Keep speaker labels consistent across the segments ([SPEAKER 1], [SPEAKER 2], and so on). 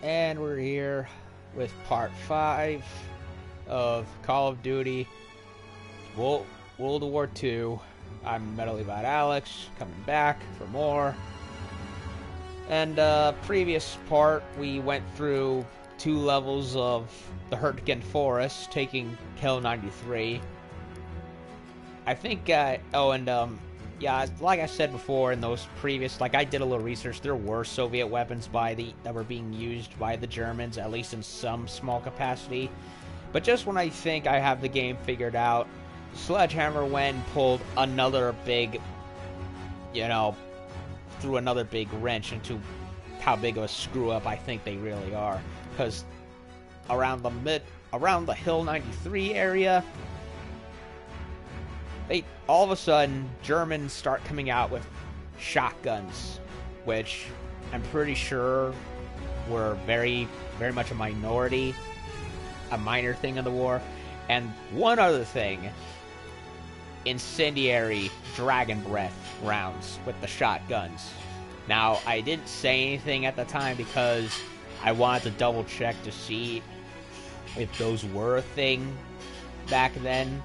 [SPEAKER 1] And we're here with part 5 of Call of Duty World War II. I'm Metal About Alex, coming back for more. And previous part, we went through 2 levels of the Hurtgen Forest, taking Kill 93. I think, yeah, like I said before in those previous, I did a little research, there were Soviet weapons that were being used by the Germans, at least in some small capacity. But just when I think I have the game figured out, Sledgehammer went and pulled another big, threw another big wrench into how big of a screw up I think they really are. Because around the Hill 93 area, all of a sudden, Germans start coming out with shotguns, which I'm pretty sure were very, very much a minority, a minor thing in the war. And one other thing, incendiary dragon breath rounds with the shotguns. Now, I didn't say anything at the time because I wanted to double check to see if those were a thing back then.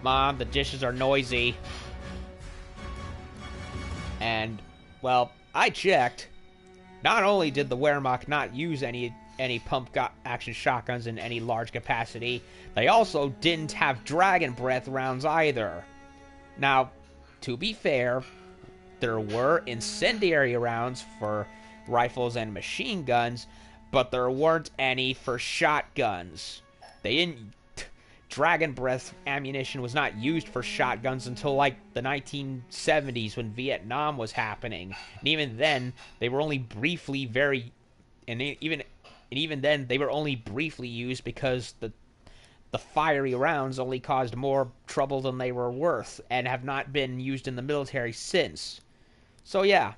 [SPEAKER 1] Mom, the dishes are noisy. And, well, I checked. Not only did the Wehrmacht not use any pump-action shotguns in any large capacity, they also didn't have dragon breath rounds either. Now, to be fair, there were incendiary rounds for rifles and machine guns, but there weren't any for shotguns. Dragon breath ammunition was not used for shotguns until the 1970s when Vietnam was happening, and even then they were only briefly used because the fiery rounds only caused more trouble than they were worth, and have not been used in the military since. So yeah,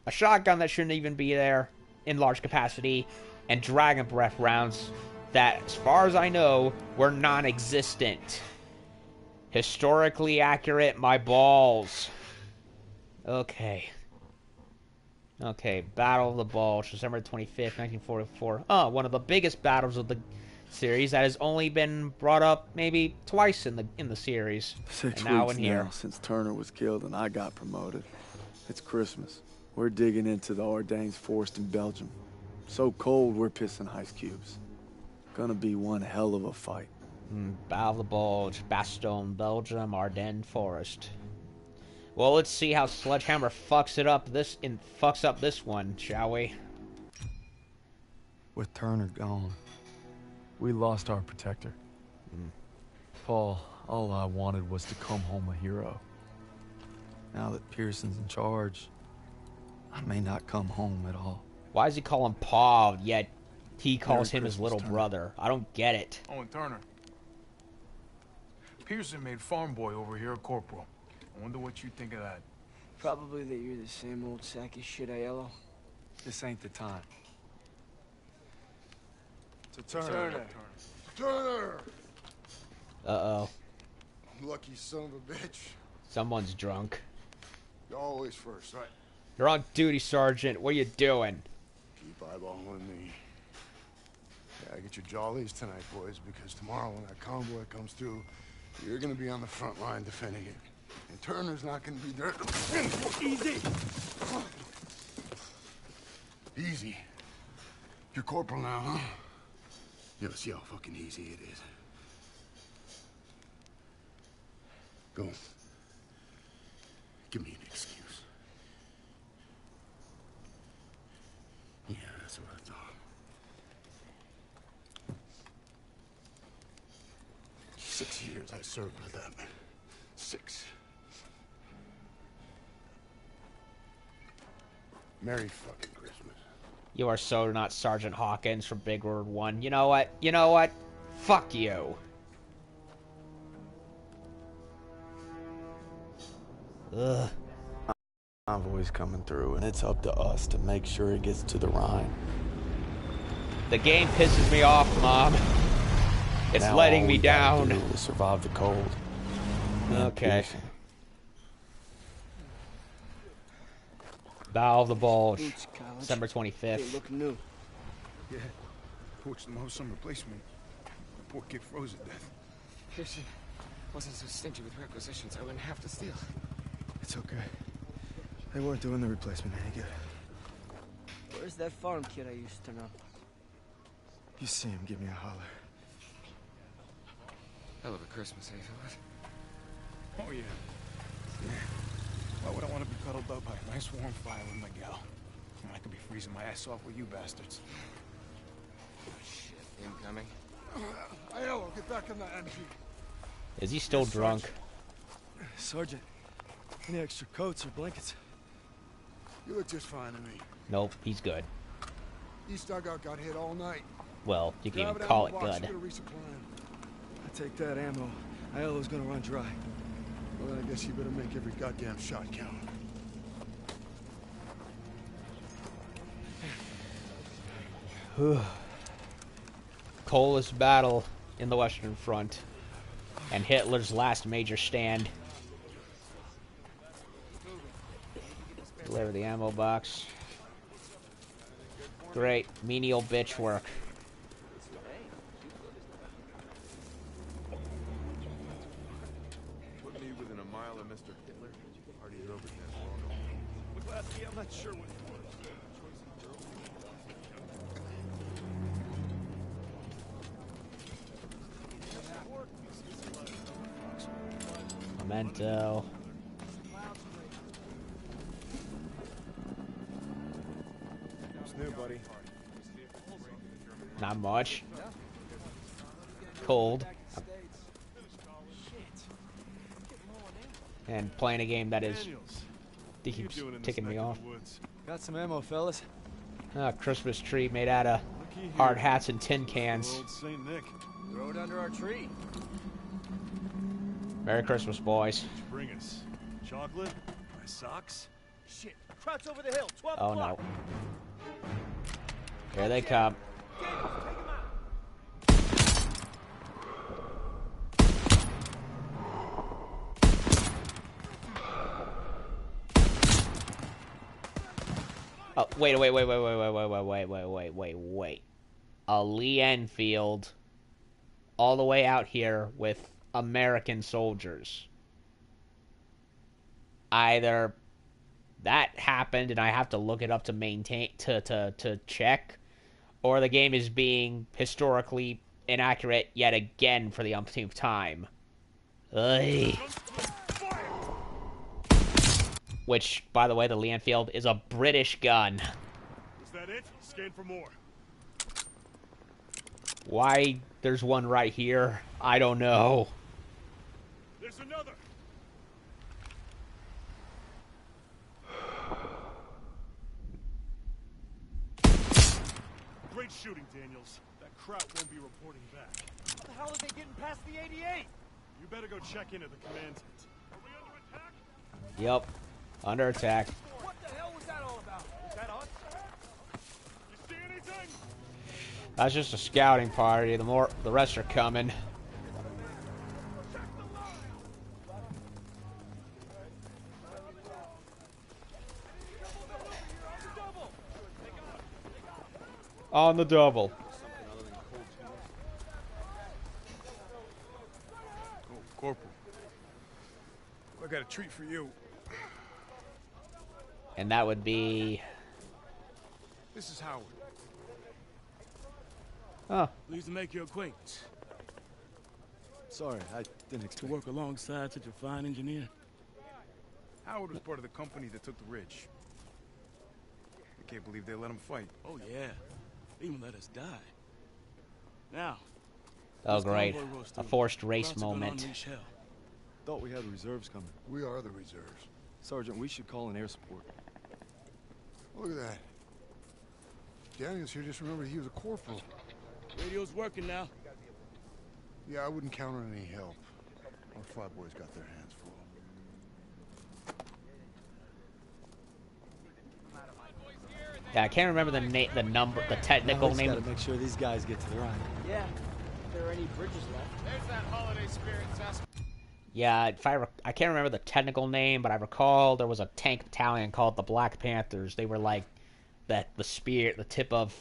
[SPEAKER 1] a shotgun that shouldn't even be there in large capacity, and dragon breath rounds that, as far as I know, were non-existent. Historically accurate, my balls. Okay, Battle of the Bulge, December 25th, 1944. Oh, one of the biggest battles of the series that has only been brought up maybe twice in the series.
[SPEAKER 2] 6
[SPEAKER 1] and now
[SPEAKER 2] weeks
[SPEAKER 1] in here.
[SPEAKER 2] now since Turner was killed and I got promoted. It's Christmas. We're digging into the Ardennes forest in Belgium. So cold, we're pissing ice cubes. Gonna be one hell of a fight.
[SPEAKER 1] Battle of the Bulge, Bastogne, Belgium, Ardennes Forest. Well, let's see how Sledgehammer fucks up this one, shall we?
[SPEAKER 3] With Turner gone, we lost our protector. Paul, all I wanted was to come home a hero. Now that Pearson's in charge, I may not come home at all.
[SPEAKER 1] Why does he call him Paul, yet he calls
[SPEAKER 2] Merry
[SPEAKER 1] him his
[SPEAKER 2] Christmas,
[SPEAKER 1] little
[SPEAKER 2] Turner.
[SPEAKER 1] brother? I don't get it.
[SPEAKER 4] Oh, and Turner. Pearson made farm boy over here a corporal. I wonder what you think of that.
[SPEAKER 5] Probably that you're the same old sack of shit, Aiello.
[SPEAKER 3] This ain't the time.
[SPEAKER 2] To Turner.
[SPEAKER 6] Turner!
[SPEAKER 1] Uh-oh.
[SPEAKER 6] Lucky son of a bitch.
[SPEAKER 1] Someone's drunk.
[SPEAKER 6] You're always first, right?
[SPEAKER 1] You're on duty, Sergeant. What are you doing?
[SPEAKER 6] Keep eyeballing me. Yeah, get your jollies tonight, boys, because tomorrow when that convoy comes through, you're gonna be on the front line defending it. And Turner's not gonna be there. Easy! Easy. You're corporal now, huh? Yeah, let's see how fucking easy it is. Go. Give me an excuse. Yeah, that's what I thought. 6 years I served with that man. 6. Merry fucking Christmas.
[SPEAKER 1] You are so not Sergeant Hawkins from Big Word 1. You know what? Fuck you. Ugh.
[SPEAKER 2] Convoy's coming through, and it's up to us to make sure it gets to the Rhine.
[SPEAKER 1] The game pisses me off, Mom. It's
[SPEAKER 2] Now
[SPEAKER 1] letting
[SPEAKER 2] all
[SPEAKER 1] me
[SPEAKER 2] we gotta
[SPEAKER 1] down.
[SPEAKER 2] do is survive the cold. And
[SPEAKER 1] Okay.
[SPEAKER 2] Pearson.
[SPEAKER 1] Battle of the Bulge,
[SPEAKER 5] Boots, college.
[SPEAKER 1] December
[SPEAKER 5] They
[SPEAKER 1] 25th.
[SPEAKER 5] look new.
[SPEAKER 6] Yeah. Poached them off some replacement. The poor kid froze to death.
[SPEAKER 7] Pearson wasn't so stingy with requisitions. I wouldn't have to steal.
[SPEAKER 2] It's okay. They weren't doing the replacement any good.
[SPEAKER 5] Where's that farm kid I used to know?
[SPEAKER 2] You see him, give me a holler.
[SPEAKER 7] Hell of a Christmas, eh, Philip?
[SPEAKER 6] Oh, yeah. Why would I want to be cuddled up by a nice warm fire with my gal? When I could be freezing my ass off with you bastards.
[SPEAKER 7] Shit, incoming.
[SPEAKER 6] Aiello, get back in the MG.
[SPEAKER 1] Is he still drunk?
[SPEAKER 2] Sergeant, any extra coats or blankets?
[SPEAKER 6] You look just fine to me.
[SPEAKER 1] Nope, he's good.
[SPEAKER 6] East dugout got hit all night.
[SPEAKER 1] Well, you can
[SPEAKER 6] Grab
[SPEAKER 1] even
[SPEAKER 6] it
[SPEAKER 1] call
[SPEAKER 6] out
[SPEAKER 1] it
[SPEAKER 6] of the box,
[SPEAKER 1] good.
[SPEAKER 6] get a resupply.
[SPEAKER 2] I take that ammo. Aiello's gonna run dry.
[SPEAKER 6] Well, then I guess you better make every goddamn shot count.
[SPEAKER 1] Coldest battle in the Western Front, and Hitler's last major stand. Deliver the ammo box. Great, menial bitch work.
[SPEAKER 8] Put me within a mile of Mr. Hitler. Party's over then.
[SPEAKER 3] Well, see, I'm not sure what
[SPEAKER 1] Memento.
[SPEAKER 8] What's new, buddy?
[SPEAKER 1] Not much. Cold. And playing a game that is keeps ticking me off.
[SPEAKER 3] Got some ammo, fellas.
[SPEAKER 1] A Christmas tree made out of hard hats and tin cans.
[SPEAKER 3] Old Saint Nick.
[SPEAKER 7] Throw it under our tree.
[SPEAKER 1] Merry Christmas, boys.
[SPEAKER 3] What'd you bring us? Chocolate? My socks?
[SPEAKER 7] Shit. Crouch over the hill. 12
[SPEAKER 1] Oh no. Here they come. Oh, wait. A Lee Enfield all the way out here with American soldiers. Either that happened and I have to look it up to maintain to check, or the game is being historically inaccurate yet again for the umpteenth time. Ugh. Which, by the way, the Lee Enfield is a British gun.
[SPEAKER 3] Is that it? Scan for more.
[SPEAKER 1] Why there's one right here, I don't know.
[SPEAKER 3] There's another. Great shooting, Daniels. That crowd won't be reporting back.
[SPEAKER 7] How the hell are they getting past the 88?
[SPEAKER 3] You better go check into the command tent. Are we under attack?
[SPEAKER 1] Yep, under attack.
[SPEAKER 7] What the hell was that all about? Was that us?
[SPEAKER 3] You see anything?
[SPEAKER 1] That's just a scouting party. The rest are coming. On the double.
[SPEAKER 6] Oh, Corporal. I got a treat for you.
[SPEAKER 1] And that would be...
[SPEAKER 6] This is Howard.
[SPEAKER 1] Oh,
[SPEAKER 9] Pleased to make your acquaintance.
[SPEAKER 2] Sorry, I didn't
[SPEAKER 9] To
[SPEAKER 2] expect.
[SPEAKER 9] work alongside such a fine engineer.
[SPEAKER 6] Howard was part of the company that took the ridge. I can't believe they let him fight.
[SPEAKER 9] Oh, yeah. They even let us die. Now,
[SPEAKER 1] oh
[SPEAKER 9] this
[SPEAKER 1] great.
[SPEAKER 9] convoy rolls
[SPEAKER 1] A
[SPEAKER 9] through.
[SPEAKER 1] forced
[SPEAKER 9] We're
[SPEAKER 1] race
[SPEAKER 9] about to go
[SPEAKER 1] moment.
[SPEAKER 9] unleash hell.
[SPEAKER 2] Thought we had reserves coming.
[SPEAKER 6] We are the reserves.
[SPEAKER 2] Sergeant, we should call an air support.
[SPEAKER 6] Look at that. Daniels here just remembered he was a corporal.
[SPEAKER 9] Radio's working now.
[SPEAKER 6] Yeah, I wouldn't count on any help. Our flyboys got their hands full.
[SPEAKER 1] Yeah, I can't remember the number, the technical
[SPEAKER 2] Now we
[SPEAKER 1] name.
[SPEAKER 2] just gotta make sure these guys get to the Rhine.
[SPEAKER 5] Yeah. If there are any bridges left.
[SPEAKER 7] There's that holiday spirit, Tess.
[SPEAKER 1] Yeah, I can't remember the technical name, but I recall there was a tank battalion called the Black Panthers. They were like the spear, the tip of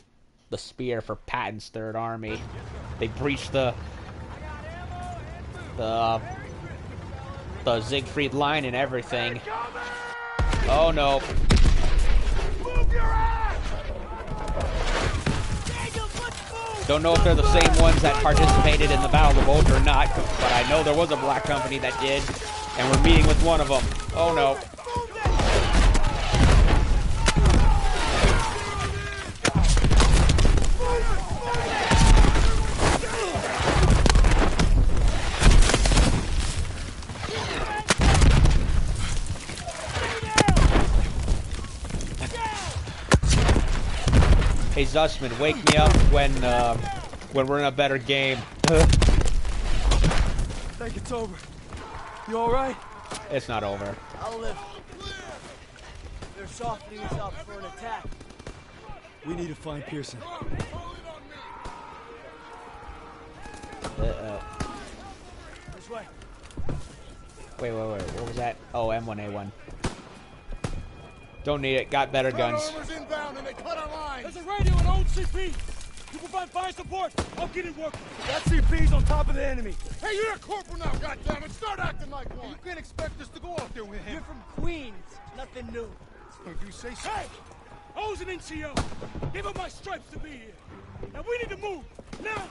[SPEAKER 1] the spear for Patton's Third Army. They breached the Siegfried line and everything. Oh no. Don't know if they're the same ones that participated in the Battle of Bulge or not, but I know there was a black company that did, and we're meeting with one of them. Oh no. Hey Zussman, wake me up when we're in a better game.
[SPEAKER 3] I think it's over. You all right?
[SPEAKER 1] It's not over.
[SPEAKER 5] I'll live. They're softening us up for an attack.
[SPEAKER 3] We need to find Pearson.
[SPEAKER 5] This way.
[SPEAKER 1] Wait. What was that? Oh, M1A1. Don't need it. Got better guns.
[SPEAKER 6] Inbound and they cut our lines.
[SPEAKER 9] There's a radio and old CP. You provide fire support. I'll get it working.
[SPEAKER 3] That CP's on top of the enemy.
[SPEAKER 6] Hey, you're a corporal now, goddammit! Start acting like one.
[SPEAKER 4] You can't expect us to go out there with him.
[SPEAKER 5] You're from Queens. Nothing new.
[SPEAKER 6] If you say so.
[SPEAKER 9] Hey! I was an NCO. Give up my stripes to be here. Now we need to move. Now!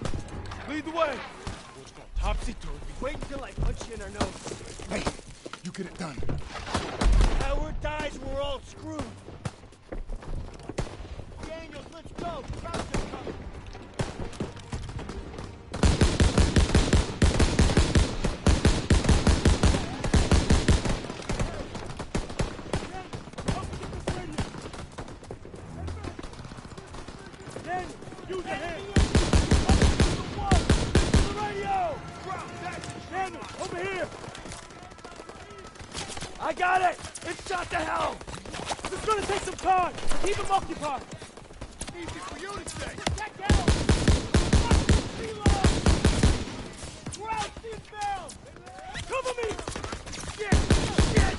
[SPEAKER 3] Lead the way.
[SPEAKER 9] Let's go topsy-turvy.
[SPEAKER 5] Wait until I punch you in our nose.
[SPEAKER 6] Hey, you get it done.
[SPEAKER 5] Howard dies, we're all screwed. Daniels, let's go. Crowds are coming.
[SPEAKER 9] Daniel, use your hand. The radio! Daniel, over here!
[SPEAKER 5] I got it! It's shot to hell!
[SPEAKER 9] This is gonna take some time. Keep him occupied.
[SPEAKER 6] Easy for you to say.
[SPEAKER 5] Get down! Reload! We're out inbound!
[SPEAKER 9] Cover me!
[SPEAKER 5] Shit! Shit!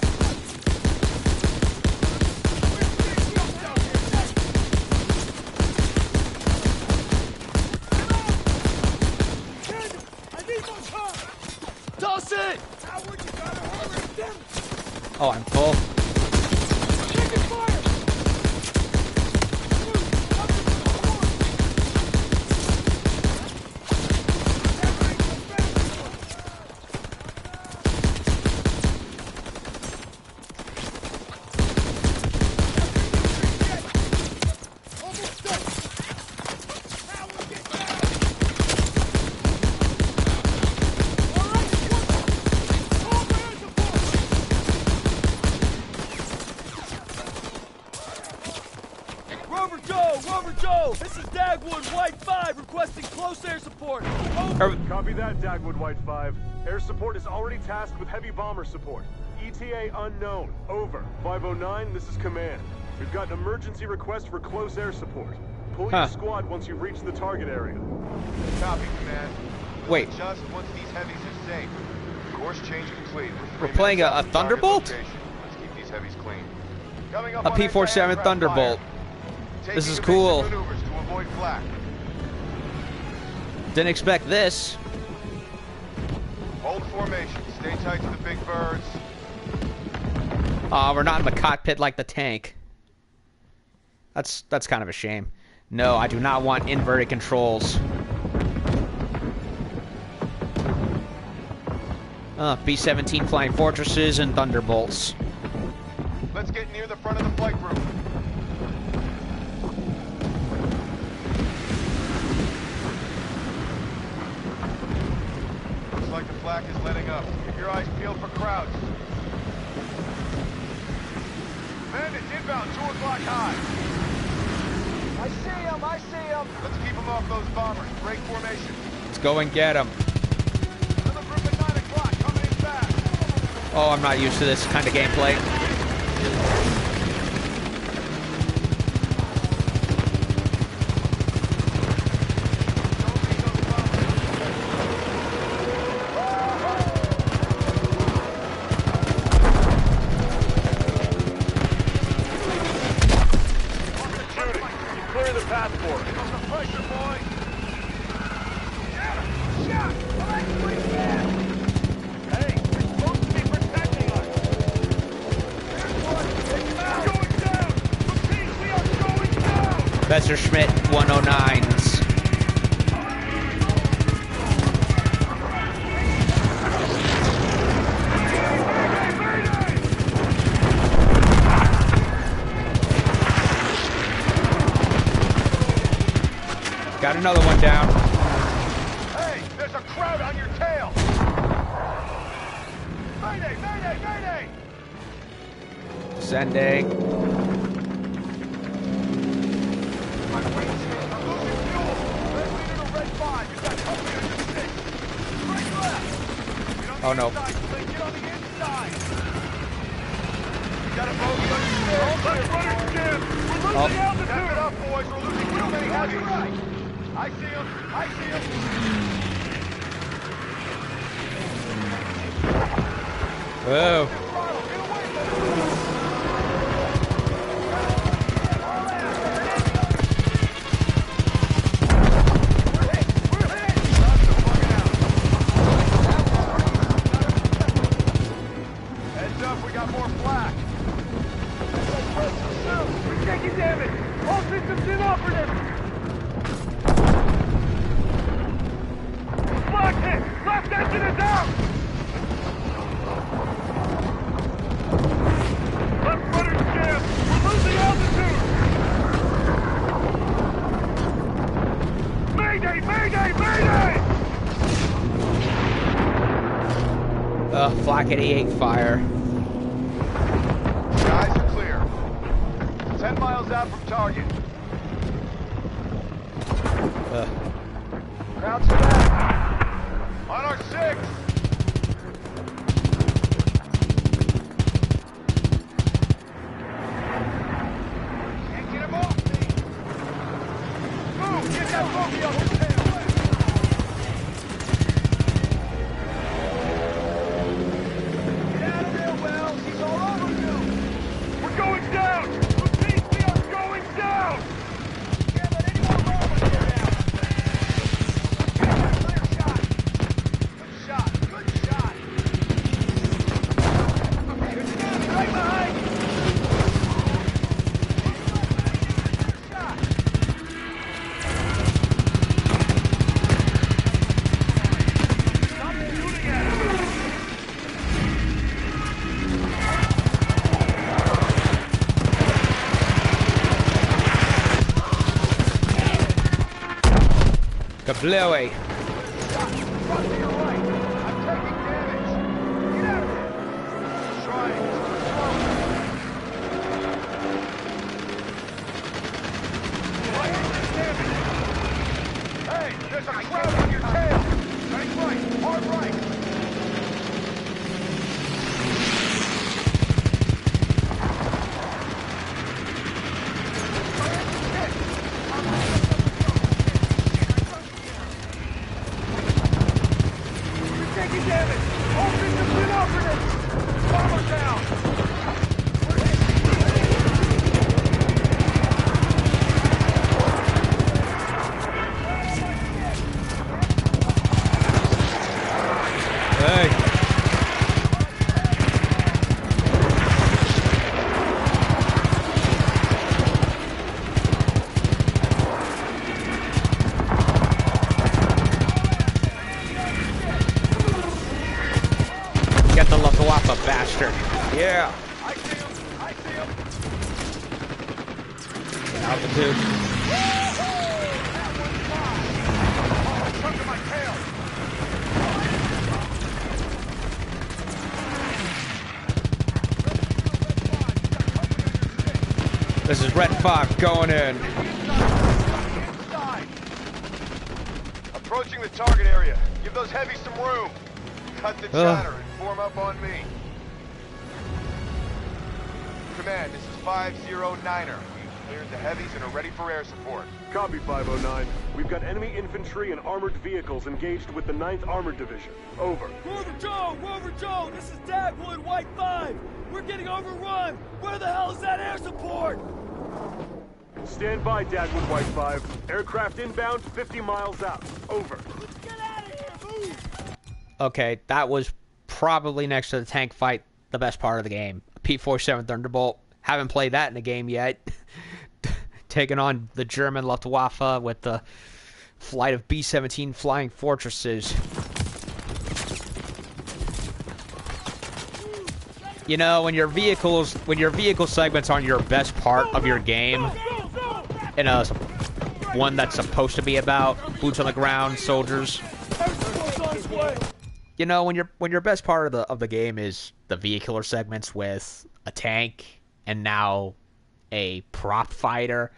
[SPEAKER 9] Daniel, I need more time.
[SPEAKER 3] Toss it!
[SPEAKER 9] Howard, you gotta hurry. Damn it.
[SPEAKER 1] Oh, I'm full.
[SPEAKER 9] Taking fire.
[SPEAKER 3] Rover Joe! This is WWII requesting close air support. Over.
[SPEAKER 10] Copy that, WWII 5. Air support is already tasked with heavy bomber support. ETA unknown. Over. 509, this is command. We've got an emergency request for close air support. Pull your squad once you reach the target area.
[SPEAKER 8] Copy, command.
[SPEAKER 1] Wait.
[SPEAKER 8] Just once these heavies are safe. Course change complete.
[SPEAKER 1] We're playing a Thunderbolt?
[SPEAKER 8] Let's keep these heavies clean. Coming up
[SPEAKER 1] A
[SPEAKER 8] on
[SPEAKER 1] P-47
[SPEAKER 8] anti-aircraft
[SPEAKER 1] Thunderbolt.
[SPEAKER 8] fire.
[SPEAKER 1] This is
[SPEAKER 8] Taking
[SPEAKER 1] cool.
[SPEAKER 8] evasive maneuvers to avoid flak.
[SPEAKER 1] Didn't expect this.
[SPEAKER 8] Hold formation. Stay tight to the big birds.
[SPEAKER 1] We're not in the cockpit like the tank. That's kind of a shame. No, I do not want inverted controls. B-17 Flying Fortresses and Thunderbolts.
[SPEAKER 8] Let's get near the front of the flight group. Looks like the flak is letting up. Keep your eyes peeled for crowds. Bandits inbound, 2 o'clock high.
[SPEAKER 5] I see him!
[SPEAKER 8] Let's keep them off those bombers. Break formation.
[SPEAKER 1] Let's go and get them.
[SPEAKER 8] Another group at 9 o'clock, coming in fast.
[SPEAKER 1] Oh, I'm not used to this kind of gameplay.
[SPEAKER 10] the path for us. Under pressure, boy.
[SPEAKER 9] Shot! Well, that's pretty bad!
[SPEAKER 10] Hey, you're supposed to be protecting us. We're going down! Repeat, we are going down!
[SPEAKER 1] Messerschmitt 109s. Got another one down.
[SPEAKER 10] Hey, there's a crowd on your tail! Mayday, mayday, mayday!
[SPEAKER 1] Sending.
[SPEAKER 10] My windshield, I'm losing fuel! Red leader to red 5, you got company on your 6. Straight left! Get on the
[SPEAKER 1] Oh, no.
[SPEAKER 10] inside, Clint, get on the inside! You got a bogey on your 6. Let's run it, Jim! We're losing altitude! Step it up, boys, we're losing too many heavies! Right. I see him! I see him!
[SPEAKER 1] Whoa.
[SPEAKER 10] Heads up, we got more flak! We're taking damage! All systems inoperative! Flak hit! Left engine is out! Left rudder jammed! We're losing altitude! Mayday! Mayday! Mayday!
[SPEAKER 1] Flak 88 fire.
[SPEAKER 10] Guys are clear. 10 miles out from target. Crouch to that. On our 6! Can't get him off me! Move! Get that bogey off his tail! Get out of there, Wells! He's all over you! We're going down! Repeat, we are going down! Can't let anyone roll us here now! Clear shot! Good shot! Good shot! There's an enemy right behind you! Good shot! Stop shooting at him!
[SPEAKER 1] Kablooey.
[SPEAKER 10] Shot to your right! I'm taking damage! Get out of there! Trying! Right, damage! Hey, there's a crowd on your tail! Right, hard right! We're taking damage! All systems inoperative! Bomber down! We're hit!
[SPEAKER 1] Hey. Get the Luckawappa bastard. Yeah.
[SPEAKER 10] I see him! I see him!
[SPEAKER 1] Altitude.
[SPEAKER 10] That one's mine! Oh, stuck to my tail!
[SPEAKER 1] This is Red 5 going in.
[SPEAKER 10] Inside! Approaching the target area. Give those heavies some room. Cut the chatter and form up on me. Command, this is 509er. We've cleared the heavies and are ready for air support.
[SPEAKER 11] Copy, 509. We've got enemy infantry and armored vehicles engaged with the 9th Armored Division. Over.
[SPEAKER 5] Rover Joe! This is WWII 5! We're getting overrun! Where the hell is that air support?
[SPEAKER 10] Stand by, WWII 5. Aircraft inbound, 50 miles out. Over.
[SPEAKER 9] Let's get out of here! Move!
[SPEAKER 1] Okay, that was probably next to the tank fight the best part of the game. P-47 Thunderbolt. Haven't played that in a game yet. Taking on the German Luftwaffe with the flight of B-17 flying fortresses. You know, when your vehicle segments aren't your best part of your game, in a one that's supposed to be about boots on the ground, soldiers. You know, when your best part of the game is the vehicular segments with a tank and now a prop fighter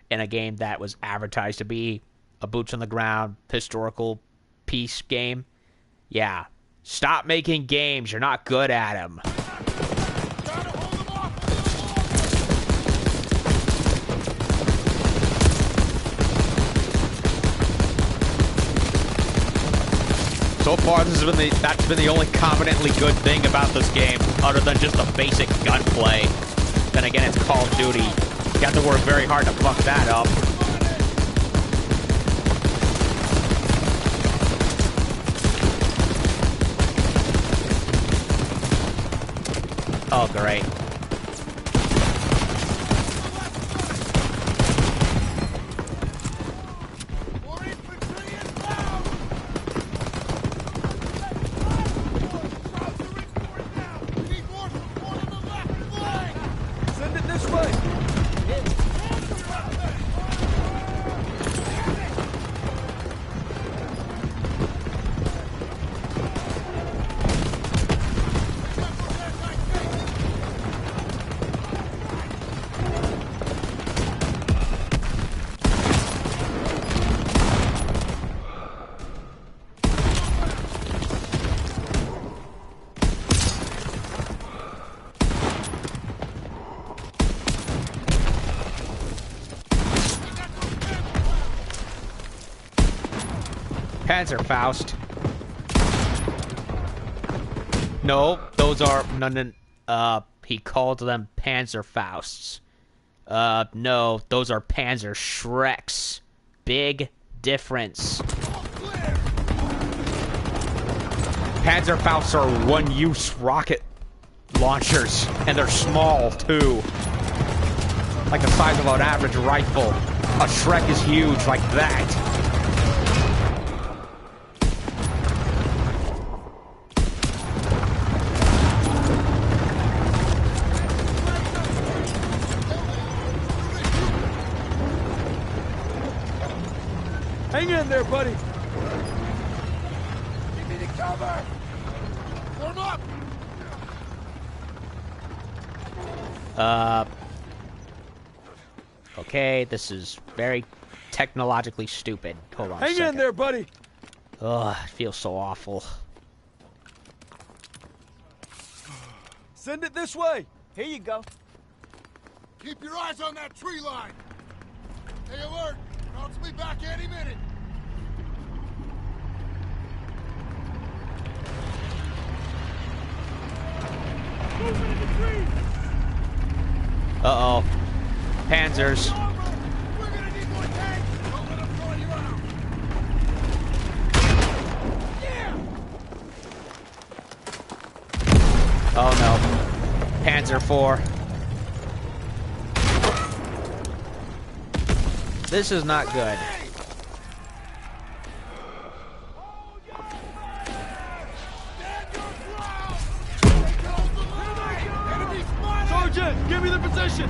[SPEAKER 1] in a game that was advertised to be a boots on the ground historical peace game. Yeah, stop making games. You're not good at them. So far, that's been the only competently good thing about this game, other than just the basic gunplay. Then again, it's Call of Duty. You have to work very hard to fuck that up. Oh, great. Panzerfaust. No, those are none. He called them Panzerfausts. No, those are Panzer Shreks. Big difference. Panzerfausts are one-use rocket launchers, and they're small too, like the size of an average rifle. A Shrek is huge, like that.
[SPEAKER 9] Hang in there, buddy. Give me the cover. Form up.
[SPEAKER 1] Okay, this is very technologically stupid. Hold on a
[SPEAKER 9] second. Hang in there, buddy.
[SPEAKER 1] Ugh, it feels so awful.
[SPEAKER 9] Send it this way. Here you go.
[SPEAKER 6] Keep your eyes on that tree line. Stay alert. Routes will be back any minute.
[SPEAKER 9] Moving in the trees.
[SPEAKER 1] Uh-oh. Panzers.
[SPEAKER 6] We're gonna need more tanks. Don't let them throw you out. Yeah.
[SPEAKER 1] Oh no. Panzer IV. This is not good.
[SPEAKER 9] Sergeant, give me the position.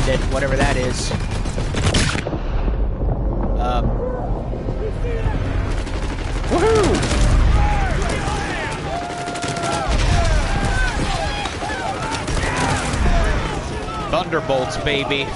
[SPEAKER 1] it, whatever that is. Woohoo! Thunderbolts, baby.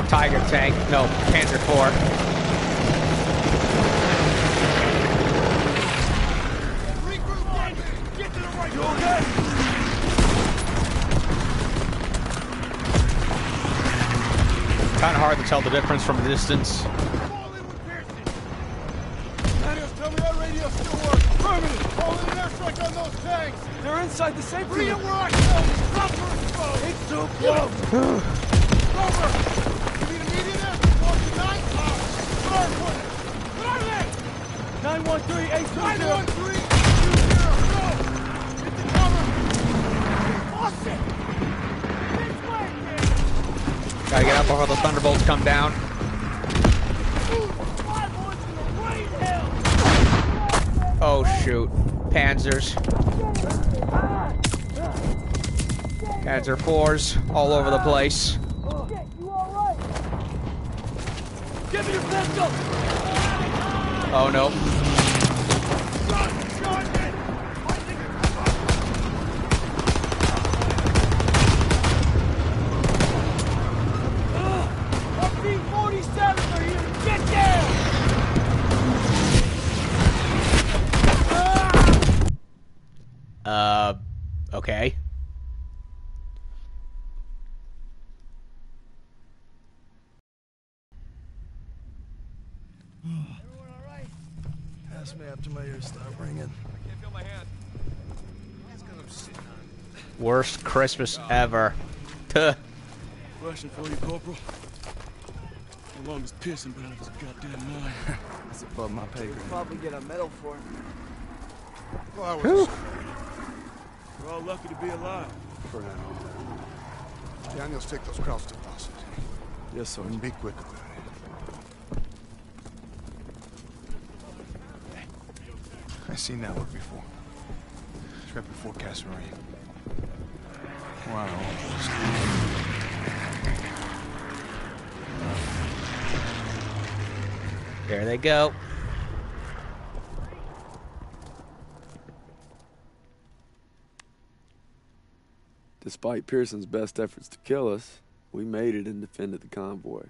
[SPEAKER 1] Tiger tank. No, Panzer IV. Kind of hard to tell the difference from a distance.
[SPEAKER 9] Daniels, tell me that radio still works. Affirmative. Call in an airstrike on those tanks. They're inside the safety. Bring it where I can. Stop for us, bro. It's too close. Over. You need immediate air support to 9 o'clock. Fire point. What are they? 913-820. 913-820. Go. Get the cover. Awesome. This way, kid.
[SPEAKER 1] Gotta get up before the thunderbolts come down. Oh shoot. Panzers. Panzer IVs all over the place.
[SPEAKER 9] Give me your pistol!
[SPEAKER 1] Oh no.
[SPEAKER 9] RP-47 are here! Get down!
[SPEAKER 1] Okay.
[SPEAKER 9] Everyone all right?
[SPEAKER 3] Pass me after my ears start ringing.
[SPEAKER 9] I can't feel my hand.
[SPEAKER 1] Worst Christmas ever. Tuh.
[SPEAKER 9] Question for you, Corporal. How long has Pearson been out of his goddamn mind?
[SPEAKER 2] That's above my pay grade.
[SPEAKER 5] Probably get a medal for it.
[SPEAKER 6] Well, I was
[SPEAKER 9] We're all lucky to be alive.
[SPEAKER 6] for now. Daniels, take those crowds to bosses.
[SPEAKER 2] Yes, sir.
[SPEAKER 6] And be quick about it. I've seen that work before. It's right before Casserine. Wow.
[SPEAKER 1] There they go.
[SPEAKER 2] Despite Pearson's best efforts to kill us, we made it and defended the convoy.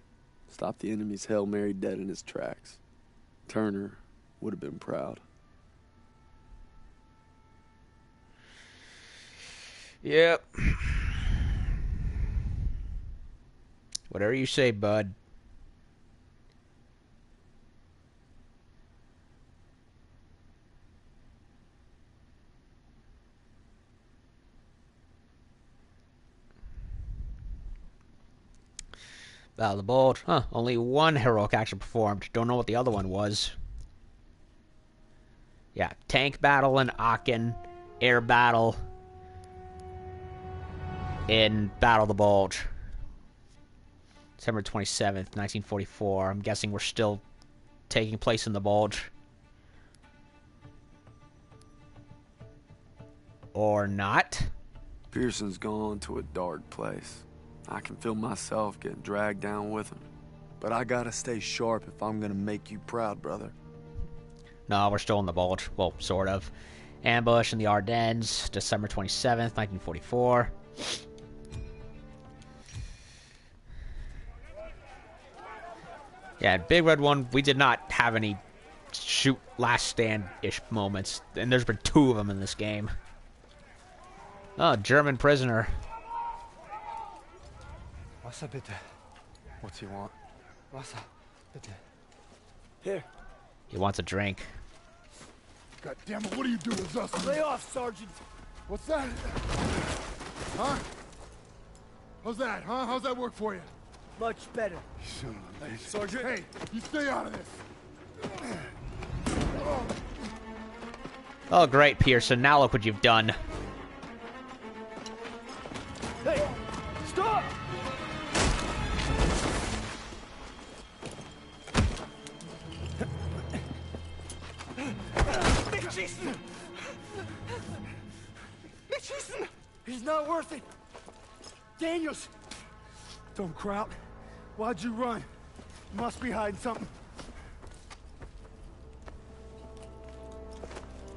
[SPEAKER 2] Stopped the enemy's Hail Mary dead in his tracks. Turner would have been proud.
[SPEAKER 1] Yep. Whatever you say, bud. Battle of the Bulge. Huh, only one heroic action performed. Don't know what the other one was. Yeah, tank battle in Aachen. Air battle in Battle of the Bulge. December 27th, 1944. I'm guessing we're still taking place in the Bulge. Or not.
[SPEAKER 2] Pearson's gone to a dark place. I can feel myself getting dragged down with him. But I gotta stay sharp if I'm gonna make you proud, brother.
[SPEAKER 1] No, we're still in the Bulge. Well, sort of. Ambush in the Ardennes, December 27th, 1944. Yeah, Big Red One, we did not have any shoot last stand-ish moments. And there's been 2 of them in this game. Oh, German prisoner.
[SPEAKER 2] Wasser bitte. What's he want?
[SPEAKER 5] Wasser, bitte. Here.
[SPEAKER 1] He wants a drink.
[SPEAKER 6] God damn it, what are you doing, Zussman?
[SPEAKER 5] Lay off, Sergeant.
[SPEAKER 6] What's that? Huh? How's that, huh? How's that work for you?
[SPEAKER 5] Much better.
[SPEAKER 6] Son of a bitch.
[SPEAKER 5] Sergeant.
[SPEAKER 6] Hey, you stay out of this.
[SPEAKER 1] Oh, great, Pearson. Now look what you've done.
[SPEAKER 5] Hey, stop! He's not worth it. Daniels.
[SPEAKER 9] Don't Kraut. Why'd you run? You must be hiding something.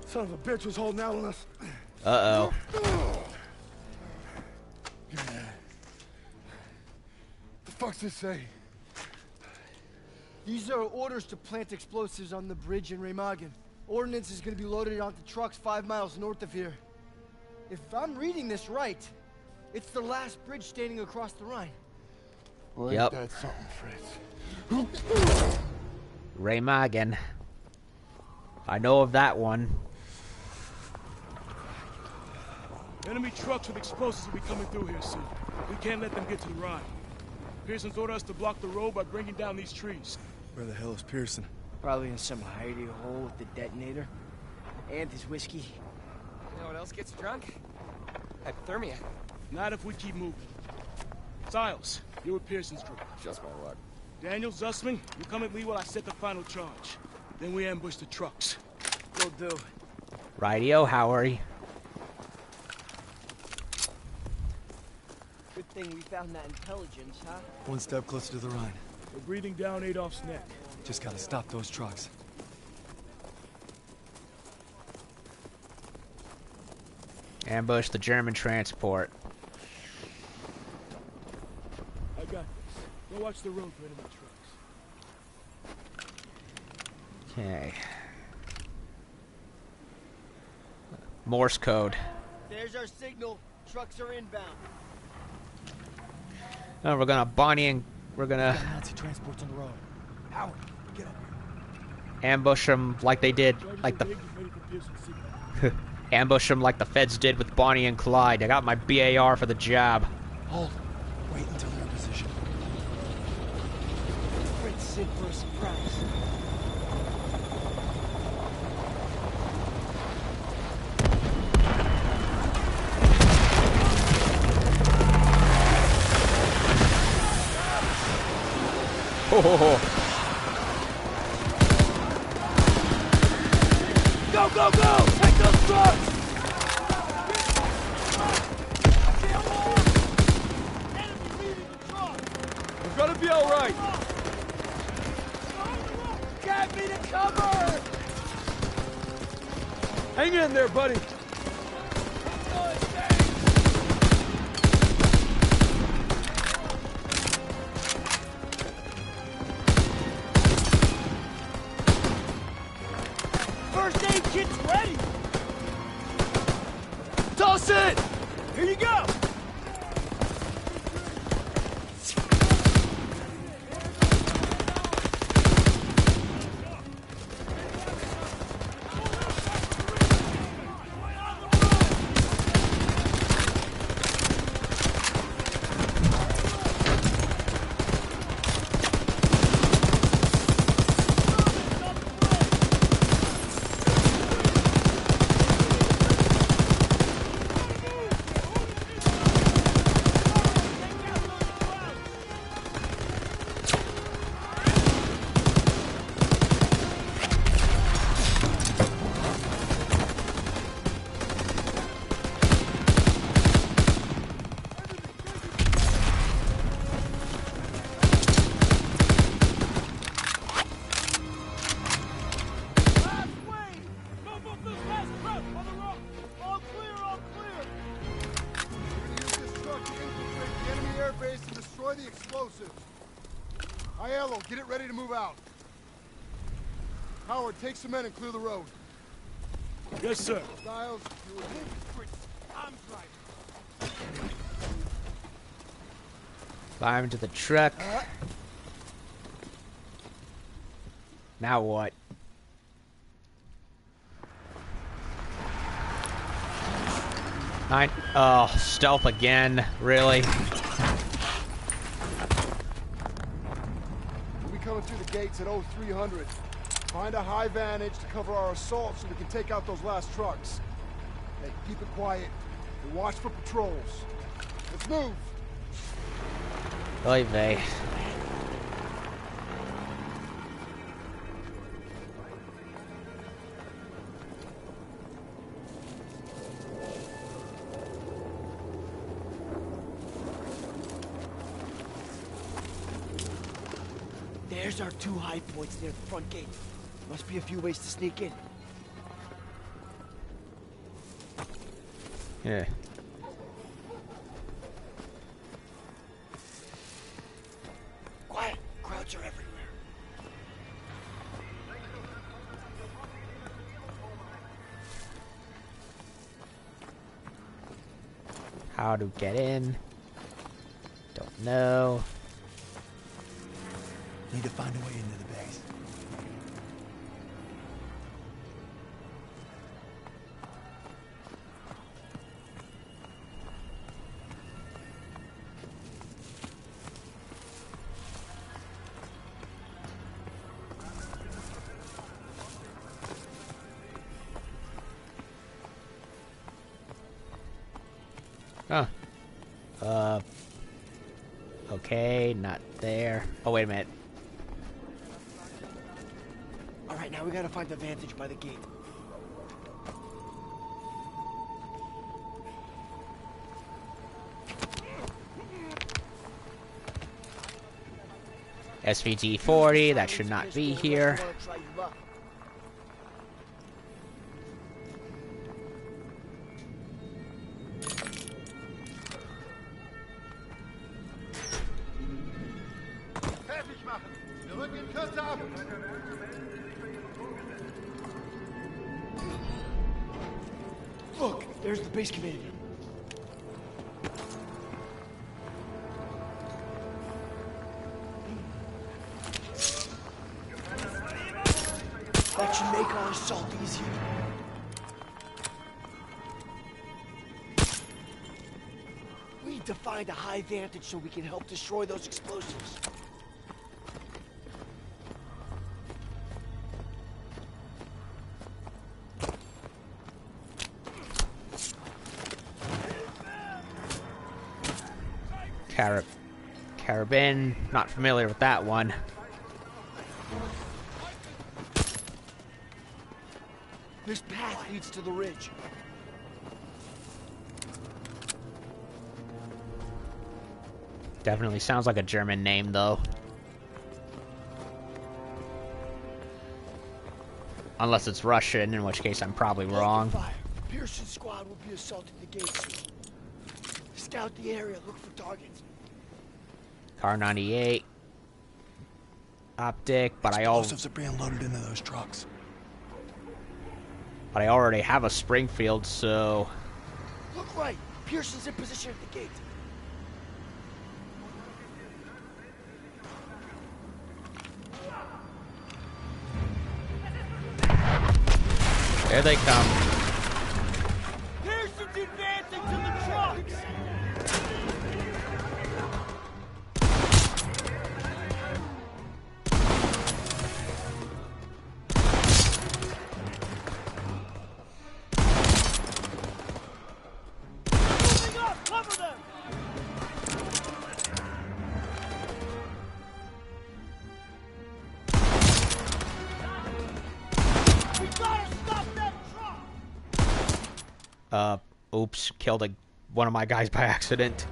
[SPEAKER 9] Son of a bitch was holding out on us.
[SPEAKER 1] Uh-oh.
[SPEAKER 6] The fuck's this say?
[SPEAKER 5] These are orders to plant explosives on the bridge in Remagen. Ordnance is going to be loaded onto trucks 5 miles north of here. If I'm reading this right, it's the last bridge standing across the Rhine.
[SPEAKER 6] Well,
[SPEAKER 1] Yep.
[SPEAKER 6] ain't that something, Fritz?
[SPEAKER 1] Remagen. I know of that one.
[SPEAKER 4] Enemy trucks with explosives will be coming through here soon. We can't let them get to the Rhine. Pearson's ordered us to block the road by bringing down these trees.
[SPEAKER 2] Where the hell is Pearson?
[SPEAKER 5] Probably in some hidey hole with the detonator. And his whiskey.
[SPEAKER 7] You know what else gets you drunk? Hypothermia.
[SPEAKER 4] Not if we keep moving. Siles, you're with Pearson's group.
[SPEAKER 7] Just my luck.
[SPEAKER 4] Daniel, Zussman, you come at me while I set the final charge. Then we ambush the trucks.
[SPEAKER 5] Will do.
[SPEAKER 1] Rightio, Howery.
[SPEAKER 5] Good thing we found that intelligence, huh?
[SPEAKER 3] One step closer to the Rhine.
[SPEAKER 4] We're breathing down Adolf's neck.
[SPEAKER 3] Just gotta stop those trucks.
[SPEAKER 1] Ambush the German transport.
[SPEAKER 4] I got this. Go watch the road for enemy trucks.
[SPEAKER 1] Okay. Morse code.
[SPEAKER 5] There's our signal. Trucks are inbound.
[SPEAKER 1] Oh, we're gonna Bonnie and we're gonna
[SPEAKER 5] Nazi transports on the road. Howard, get up here.
[SPEAKER 1] ambush them like they did, like the ambush them like the feds did with Bonnie and Clyde. I got my BAR for the job.
[SPEAKER 3] Hold. Wait until they're in position.
[SPEAKER 5] Fritz in for a surprise.
[SPEAKER 1] Ho ho ho.
[SPEAKER 5] Go, go, go! Take those trucks!
[SPEAKER 9] We're gonna be all right.
[SPEAKER 5] Get me to cover!
[SPEAKER 9] Hang in there, buddy.
[SPEAKER 5] First aid kit's ready!
[SPEAKER 9] Toss it!
[SPEAKER 5] Here you go!
[SPEAKER 6] Get it ready to move out. Howard, take some men and clear the road.
[SPEAKER 4] Yes, sir.
[SPEAKER 6] Styles, you were moving. I'm driving.
[SPEAKER 1] Climb into the truck. Now what? Oh, stealth again. Really?
[SPEAKER 9] We'll be coming through the gates at 0300. Find a high vantage to cover our assault so we can take out those last trucks. Hey, keep it quiet and watch for patrols. Let's move!
[SPEAKER 1] Oy vey.
[SPEAKER 5] There's our two high points near the front gate. Must be a few ways to sneak in.
[SPEAKER 1] Yeah.
[SPEAKER 5] Quiet. Crowds are everywhere.
[SPEAKER 1] How to get in? Don't know.
[SPEAKER 2] Need to find a way into the base.
[SPEAKER 1] Huh. Okay, not there. Oh, wait a minute.
[SPEAKER 5] Alright, now we gotta find the vantage by the gate.
[SPEAKER 1] SVT-40, that should not be here.
[SPEAKER 5] Look, there's the base commander. That should make our assault easier. We need to find a high vantage so we can help destroy those explosives.
[SPEAKER 1] Carabin, not familiar with that one.
[SPEAKER 5] This path leads to the ridge.
[SPEAKER 1] Definitely sounds like a German name, though. Unless it's Russian, in which case I'm probably wrong.
[SPEAKER 5] Fire. Pearson's squad will be assaulting the gate soon. Scout the area, look for targets.
[SPEAKER 1] Car 98. Optic, but
[SPEAKER 2] Explosives are being loaded into those trucks.
[SPEAKER 1] But I already have a Springfield, so...
[SPEAKER 5] Look right. Pearson's in position at the gate.
[SPEAKER 1] There they come.
[SPEAKER 5] Pearson's advancing to the trucks! Moving up! Cover them! We gotta stop that truck!
[SPEAKER 1] Oops, killed one of my guys by accident.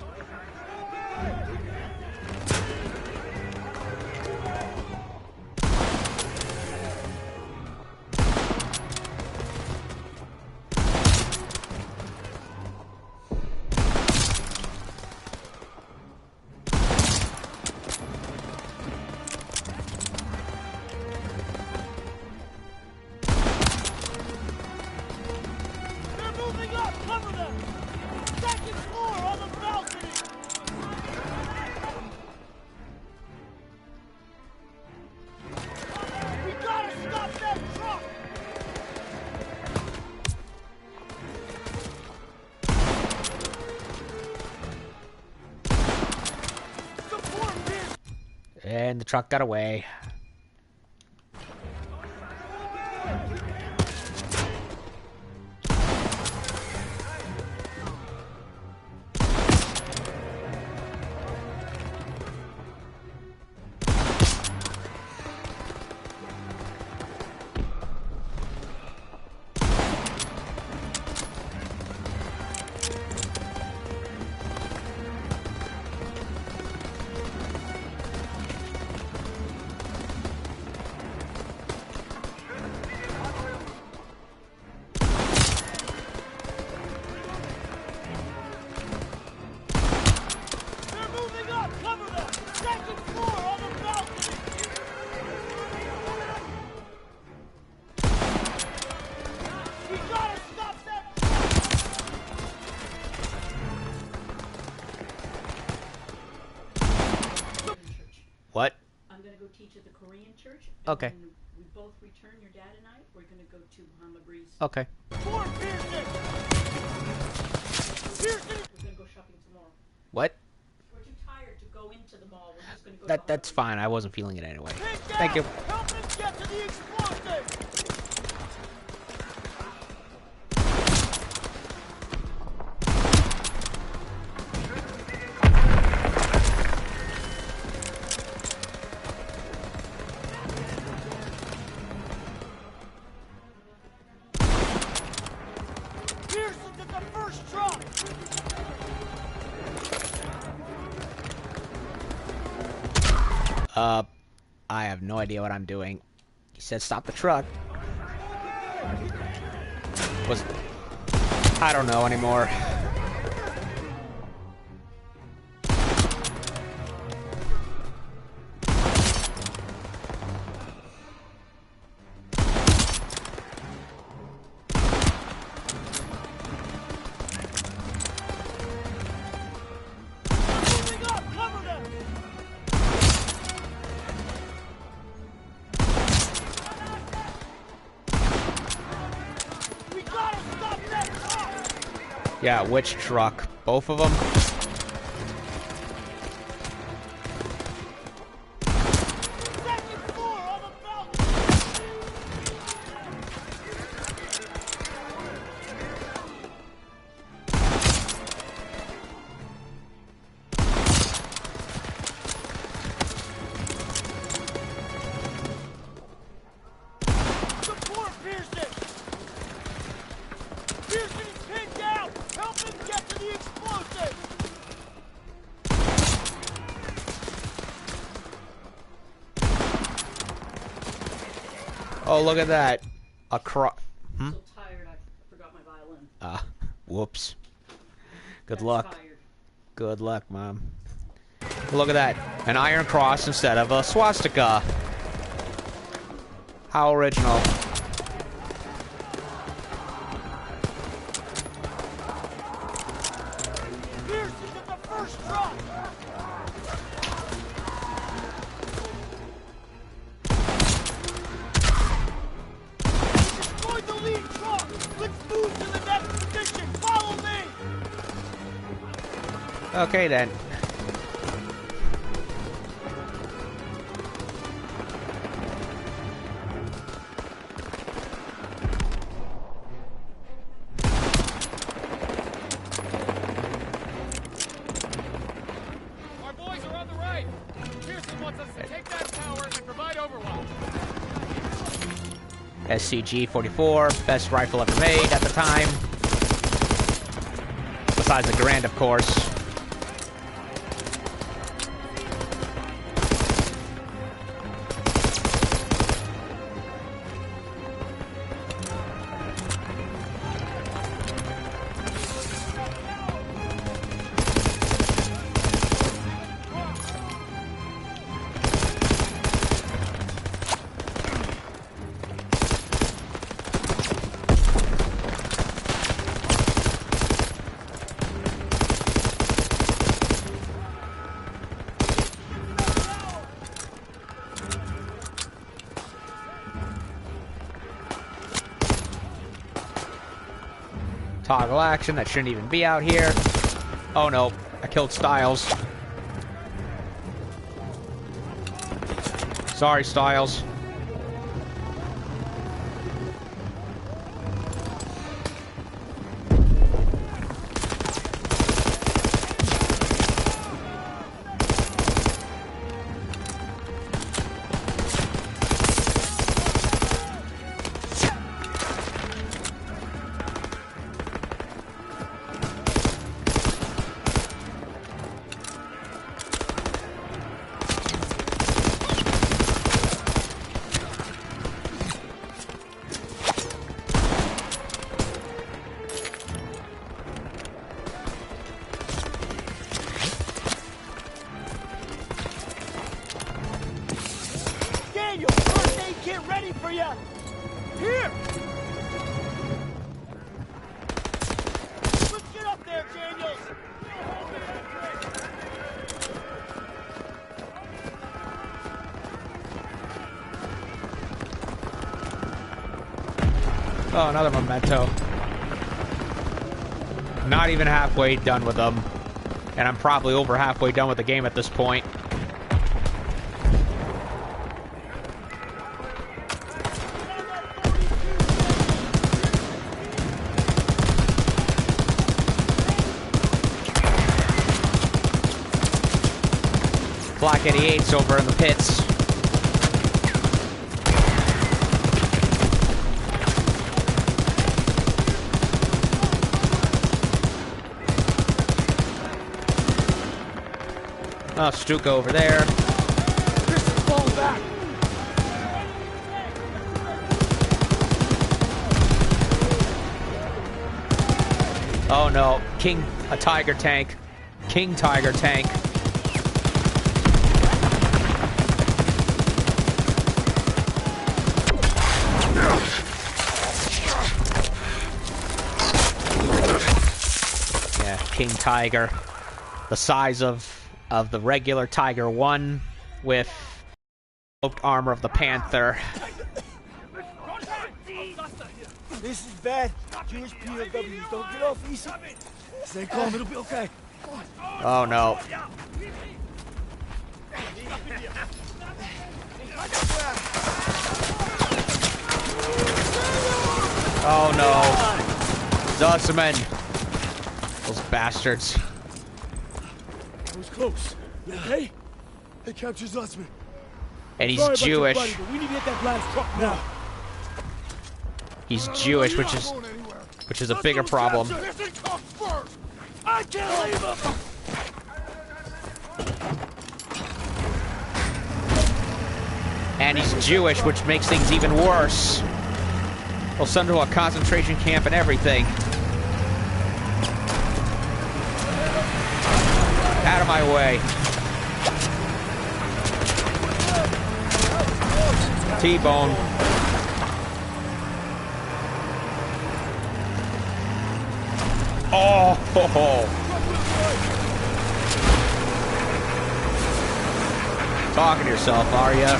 [SPEAKER 5] They're moving up! Cover them! Second floor on the
[SPEAKER 1] And the truck got away. What?
[SPEAKER 12] I'm gonna go teach at the Korean church.
[SPEAKER 1] Okay.
[SPEAKER 12] When we both return, your dad and I, we're gonna go to Hamabri's.
[SPEAKER 1] Okay.
[SPEAKER 12] We're gonna go shopping tomorrow.
[SPEAKER 1] What?
[SPEAKER 12] We're too tired to go into the mall. We're just gonna go.
[SPEAKER 1] That's fine. I wasn't feeling it anyway. Thank you.
[SPEAKER 9] Help us get to the explosive! Pearson's at the first truck!
[SPEAKER 1] I have no idea what I'm doing. He said stop the truck. I don't know anymore.
[SPEAKER 9] Moving up! Cover them! We gotta stop that truck!
[SPEAKER 1] Yeah, which truck? Both of them?
[SPEAKER 9] Second floor on the balcony! Support Pearson! Pearson is pinned down! Help him get to the explosive!
[SPEAKER 1] Oh, look at that. A cross.
[SPEAKER 12] I'm so tired. I forgot my violin.
[SPEAKER 1] Whoops. Good
[SPEAKER 12] Dad's
[SPEAKER 1] luck.
[SPEAKER 12] tired.
[SPEAKER 1] Good luck, Mom. Look at that. An iron cross instead of a swastika. How original.
[SPEAKER 9] Pearson's at the first truck! We destroyed the lead truck! Let's move to the next position! Follow me!
[SPEAKER 1] Okay, then.
[SPEAKER 9] Our boys are on the right! Pearson wants us to take that tower and provide overwatch.
[SPEAKER 1] SCG-44, best rifle ever made at the time. Besides the Grand, of course. Toggle action, that shouldn't even be out here. Oh no, I killed Styles. Sorry, Styles.
[SPEAKER 9] Daniel, first aid kit ready for you. Here. Let's get up there, Daniels.
[SPEAKER 1] Oh, another memento. Not even halfway done with them. And I'm probably over halfway done with the game at this point. Black 88's over in the pits. Oh, Stuka over there.
[SPEAKER 9] Chris is falling back.
[SPEAKER 1] Oh no, a Tiger tank. King Tiger tank. Yeah, King Tiger. The size of the regular Tiger 1 with cloaked armor of the Panther.
[SPEAKER 9] This is bad. Jewish POWs don't get off easy. Stay calm, it'll be okay.
[SPEAKER 1] Oh no. Oh no. Zussman. Those bastards.
[SPEAKER 9] That was close. You okay? They captured Zussman.
[SPEAKER 1] And he's
[SPEAKER 9] Sorry
[SPEAKER 1] Jewish.
[SPEAKER 9] about your buddy, but we need to get that blast truck now.
[SPEAKER 1] He's Jewish, which is a bigger problem.
[SPEAKER 9] I can't leave him.
[SPEAKER 1] And he's Jewish, which makes things even worse. We'll send him to a concentration camp and everything. Out of my way. T-bone. Oh, ho, ho. Talking to yourself, are ya?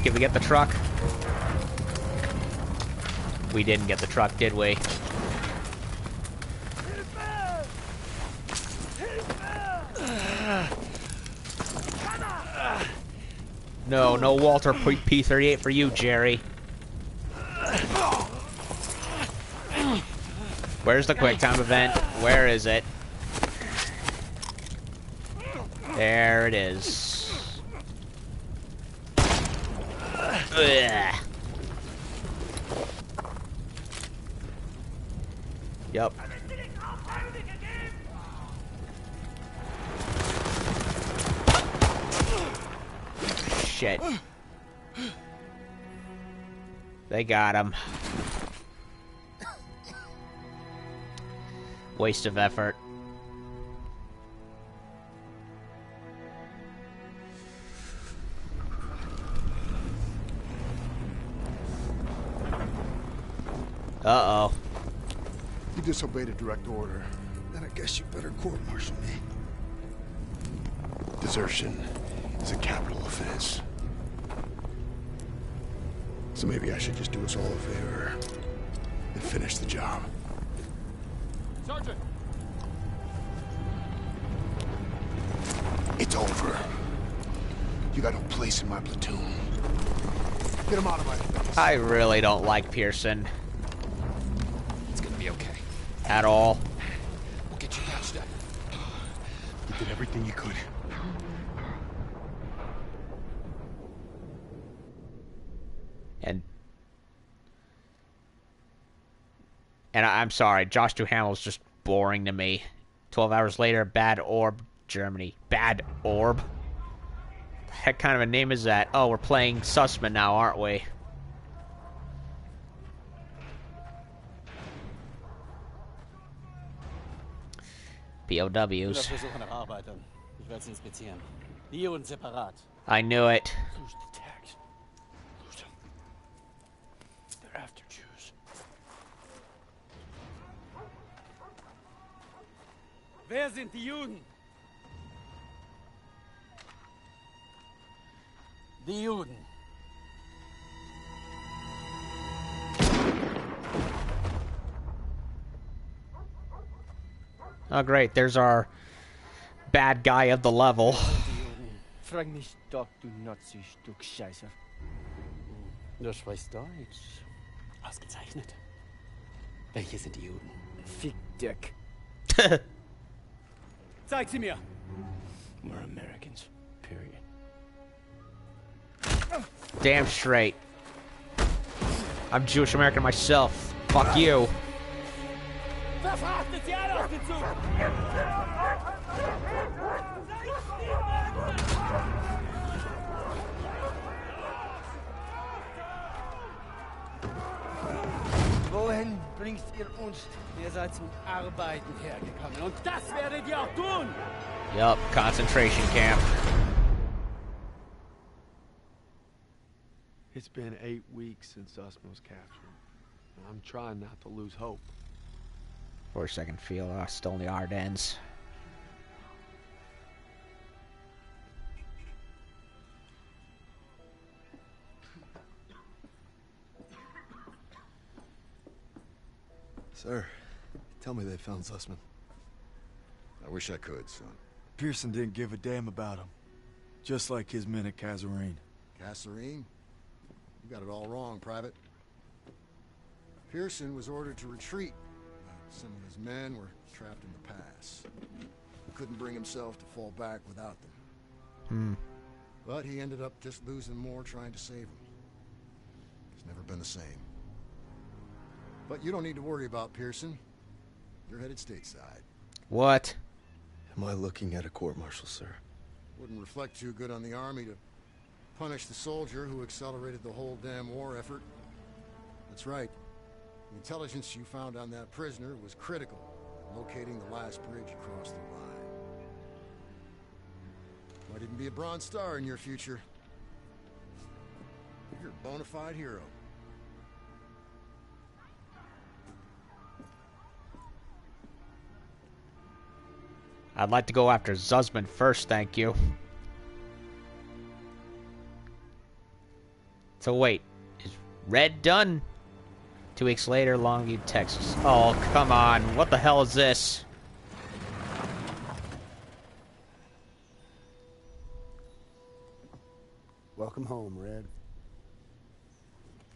[SPEAKER 1] Did we get the truck? We didn't get the truck, did we? No, no Walter P-38 for you, Jerry. Where's the quick time event? Where is it? There it is. Ugh. Yup. Shit. They got him. Waste of effort. Uh-oh.
[SPEAKER 6] You disobeyed a direct order. Then I guess you better court-martial me. Desertion is a capital offense. So maybe I should just do us all a favor and finish the job.
[SPEAKER 9] Sergeant!
[SPEAKER 6] It's over. You got no place in my platoon. Get him out of my face.
[SPEAKER 1] I really don't like Pearson.
[SPEAKER 7] It's gonna be okay.
[SPEAKER 1] At all.
[SPEAKER 7] We'll get you patched up.
[SPEAKER 6] You did everything you could.
[SPEAKER 1] And I'm sorry, Josh Duhamel's just boring to me. 12 hours later, Bad Orb, Germany. Bad Orb? The heck kind of a name is that? Oh, we're playing Sussman now, aren't we? POWs. I knew it.
[SPEAKER 5] Lose the tags. Lose them. They're after Jews.
[SPEAKER 9] Wer sind die Juden? Die Juden.
[SPEAKER 1] Oh, great. There's our bad guy of the level.
[SPEAKER 5] Frag mich doch, du Nazi-Stück Scheiße.
[SPEAKER 13] Du sprichst Deutsch. Ausgezeichnet. Welche sind die Juden?
[SPEAKER 5] Fick Dick.
[SPEAKER 9] Zeig sie mir.
[SPEAKER 13] We're Americans. Period.
[SPEAKER 1] Damn straight. I'm Jewish American myself. Fuck you.
[SPEAKER 9] Verfrachtet sie alle auf den Zug!
[SPEAKER 5] Wohin bringt ihr uns?
[SPEAKER 9] Ihr seid zum Arbeiten hergekommen und das werdet ihr auch tun!
[SPEAKER 1] Yup, concentration camp.
[SPEAKER 3] It's been 8 weeks since Sussman was captured, and I'm trying not to lose hope.
[SPEAKER 1] For a second, feel still in the Ardennes.
[SPEAKER 2] Sir, tell me they found Sussman.
[SPEAKER 6] I wish I could, son.
[SPEAKER 2] Pearson didn't give a damn about him. Just like his men at Kasserine.
[SPEAKER 6] Kasserine? You got it all wrong, Private. Pearson was ordered to retreat. Some of his men were trapped in the pass. He couldn't bring himself to fall back without them. But he ended up just losing more trying to save them. He's never been the same. But you don't need to worry about Pearson. You're headed stateside.
[SPEAKER 1] What?
[SPEAKER 2] Am I looking at a court-martial, sir?
[SPEAKER 6] Wouldn't reflect too good on the Army to punish the soldier who accelerated the whole damn war effort. That's right. The intelligence you found on that prisoner was critical in locating the last bridge across the Rhine. Might even be a Bronze Star in your future. You're a bona fide hero.
[SPEAKER 1] I'd like to go after Sussman first, thank you. So wait, is Red done? 2 weeks later, Longview, Texas. Oh, come on. What the hell is this?
[SPEAKER 13] Welcome home, Red.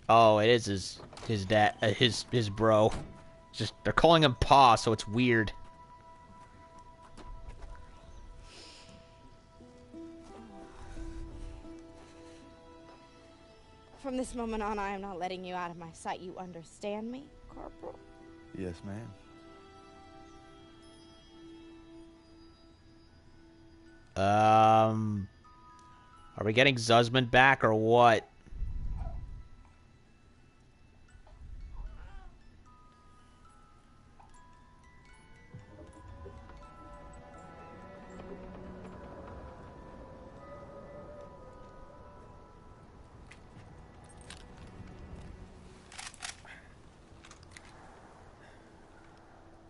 [SPEAKER 1] Oh, it is his dad, his bro. Just they're calling him Pa, so it's weird.
[SPEAKER 14] From this moment on, I am not letting you out of my sight. You understand me, Corporal?
[SPEAKER 2] Yes, ma'am.
[SPEAKER 1] Are we getting Sussman back or what?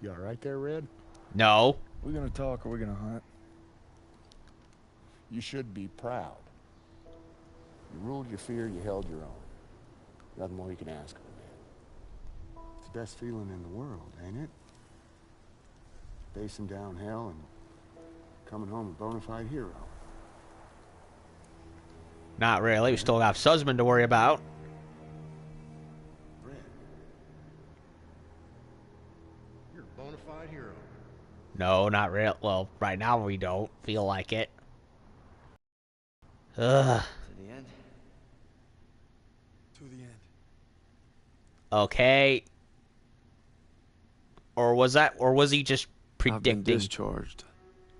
[SPEAKER 13] You all right there, Red?
[SPEAKER 1] No.
[SPEAKER 2] We gonna talk or we gonna hunt?
[SPEAKER 13] You should be proud. You ruled your fear, you held your own. Nothing more you can ask of a man. It's the best feeling in the world, ain't it? Facing down hell and coming home a bona fide hero.
[SPEAKER 1] Not really. We still got Sussman to worry about.
[SPEAKER 6] Red. You're a bona fide hero.
[SPEAKER 1] No, not real. Well, right now we don't feel like it. Ugh.
[SPEAKER 2] To the end.
[SPEAKER 3] To the end.
[SPEAKER 1] Okay. Or was he just predicting?
[SPEAKER 2] I've been discharged.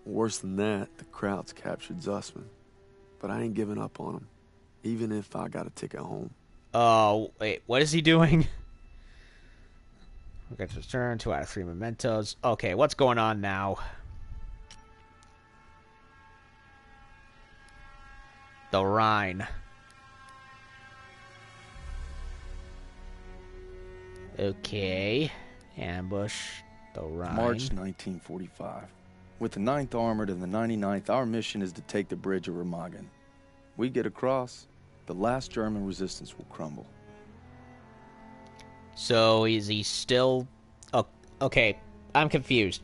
[SPEAKER 2] Worse than that, the Krauts captured Zussman. But I ain't giving up on him, even if I got a ticket home.
[SPEAKER 1] Oh, wait, what is he doing? Okay, to return 2 out of 3 mementos. Okay, what's going on now? The Rhine. Okay. Ambush. The Rhine.
[SPEAKER 2] March 1945. With the 9th Armored and the 99th, our mission is to take the bridge of Remagen. We get across, the last German resistance will crumble.
[SPEAKER 1] So is he still... Oh, okay, I'm confused.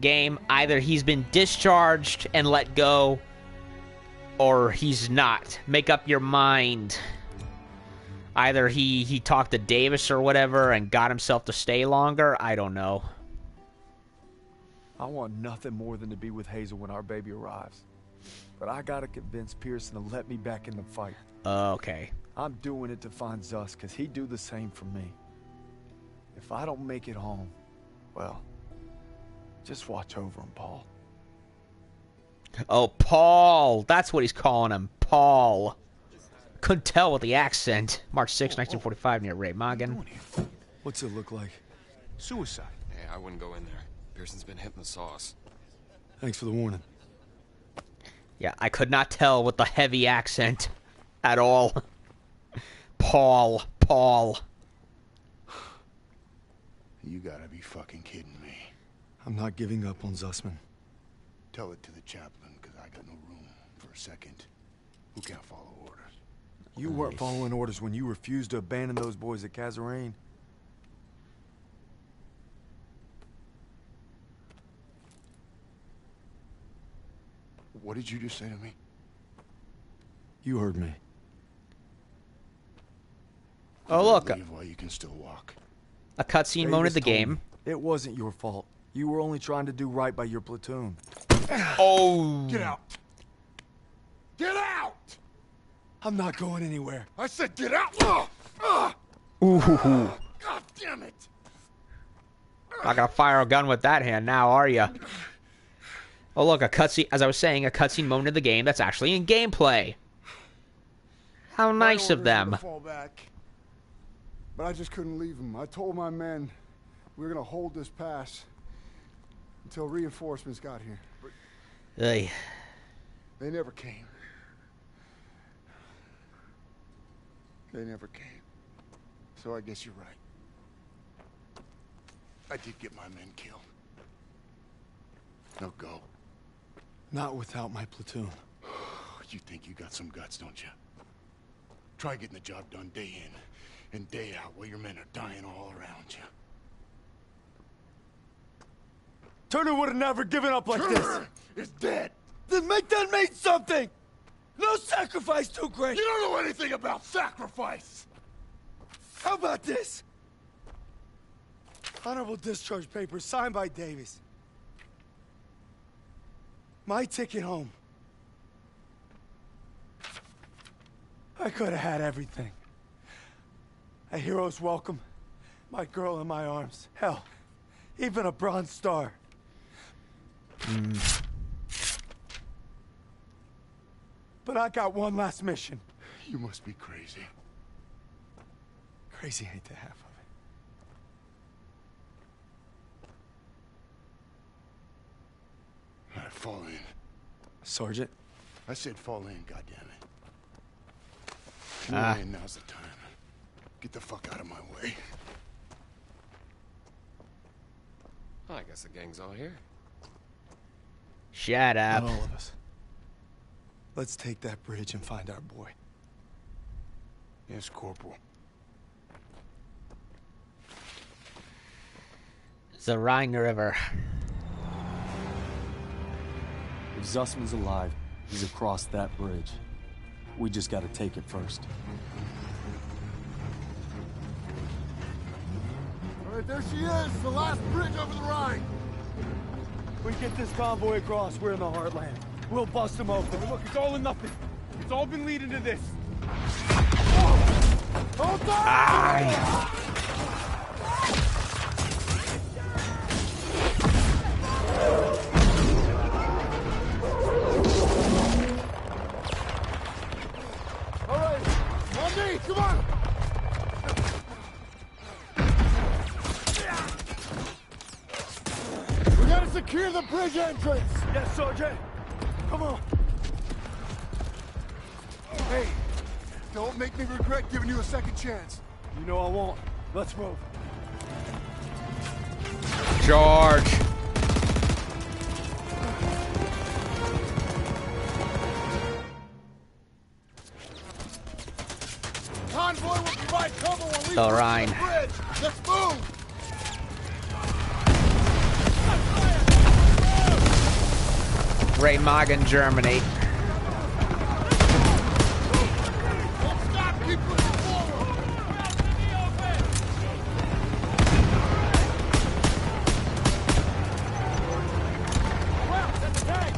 [SPEAKER 1] Game, either he's been discharged and let go, or he's not. Make up your mind. Either he talked to Davis or whatever and got himself to stay longer. I don't know.
[SPEAKER 3] I want nothing more than to be with Hazel when our baby arrives. But I gotta convince Pearson to let me back in the fight.
[SPEAKER 1] Okay.
[SPEAKER 3] I'm doing it to find Zuss, because he'd do the same for me. If I don't make it home, well, just watch over him, Paul.
[SPEAKER 1] Oh, Paul. That's what he's calling him. Paul. Couldn't tell with the accent. March 6, 1945, near Remagen.
[SPEAKER 3] What's it look like?
[SPEAKER 7] Suicide. Hey, I wouldn't go in there. Pearson's been hitting the sauce.
[SPEAKER 3] Thanks for the warning.
[SPEAKER 1] Yeah, I could not tell with the heavy accent at all. Paul.
[SPEAKER 6] You gotta be fucking kidding me.
[SPEAKER 3] I'm not giving up on Zussman.
[SPEAKER 6] Tell it to the chaplain, because I got no room for a second. Who can't follow orders?
[SPEAKER 3] You weren't following orders when you refused to abandon those boys at Kazarane.
[SPEAKER 6] What did you just say to me?
[SPEAKER 3] You heard me.
[SPEAKER 1] Oh, look.
[SPEAKER 6] While you can still walk.
[SPEAKER 1] A cutscene moment of the game.
[SPEAKER 3] It wasn't your fault. You were only trying to do right by your platoon.
[SPEAKER 1] Oh.
[SPEAKER 6] Get out! Get out!
[SPEAKER 3] I'm not going anywhere.
[SPEAKER 6] I said get out!
[SPEAKER 1] Ooh.
[SPEAKER 6] God damn it!
[SPEAKER 1] Not gonna fire a gun with that hand now, are ya? Oh, look, a cutscene. As I was saying, a cutscene moment of the game that's actually in gameplay. How nice of them.
[SPEAKER 6] Fall back. But I just couldn't leave them. I told my men we were gonna hold this pass until reinforcements got here.
[SPEAKER 1] Ugh.
[SPEAKER 6] They never came. They never came. So I guess you're right. I did get my men killed. Now go.
[SPEAKER 3] Not without my platoon.
[SPEAKER 6] You think you got some guts, don't you? Try getting the job done day in and day out while your men are dying all around you.
[SPEAKER 3] Turner would have never given up like
[SPEAKER 6] Turner is dead.
[SPEAKER 3] Then make that mean something! No sacrifice too great!
[SPEAKER 6] You don't know anything about sacrifice!
[SPEAKER 3] How about this? Honorable discharge papers signed by Davis. My ticket home. I could have had everything. A hero's welcome, my girl in my arms. Hell, even a Bronze Star. But I got one last mission.
[SPEAKER 6] You must be crazy.
[SPEAKER 3] Crazy ain't the half of it.
[SPEAKER 6] All right, fall in.
[SPEAKER 3] Sergeant?
[SPEAKER 6] I said fall in, goddammit. If you want in, now's the time. Get the fuck out of my way.
[SPEAKER 7] I guess the gang's all here.
[SPEAKER 1] Shut up.
[SPEAKER 2] Not all of us. Let's take that bridge and find our boy.
[SPEAKER 6] Yes, Corporal.
[SPEAKER 1] The Rhine River.
[SPEAKER 3] If Zussman's alive, he's across that bridge. We just gotta take it first.
[SPEAKER 9] All right, there she is, the last bridge over the Rhine.
[SPEAKER 5] We get this convoy across, we're in the heartland. We'll bust them open.
[SPEAKER 9] Look, it's all or nothing. It's all been leading to this.
[SPEAKER 5] Hold on!
[SPEAKER 1] Aye.
[SPEAKER 9] All right, on me, come on! We gotta secure the bridge entrance!
[SPEAKER 5] Yes, Sergeant. Come on.
[SPEAKER 9] Hey, don't make me regret giving you a second chance.
[SPEAKER 5] You know I won't. Let's move.
[SPEAKER 1] Charge.
[SPEAKER 9] Convoy will provide cover while we
[SPEAKER 1] The Rhine.
[SPEAKER 9] the bridge. Let's move!
[SPEAKER 1] Remagen, Germany.
[SPEAKER 9] Don't stop, keep pushing forward! Well, that's a tank!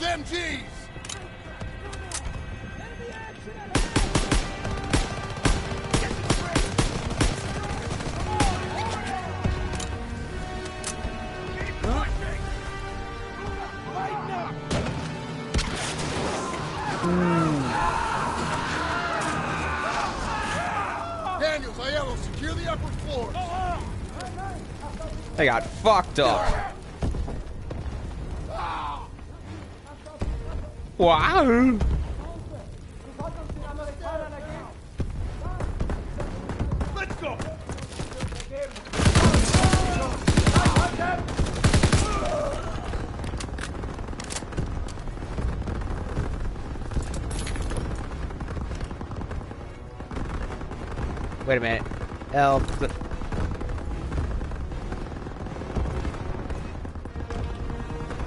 [SPEAKER 9] MGs! Daniels, Aiello, secure the upper floors.
[SPEAKER 1] They got fucked up. Wow.
[SPEAKER 9] Let's go.
[SPEAKER 1] Wait a minute. L.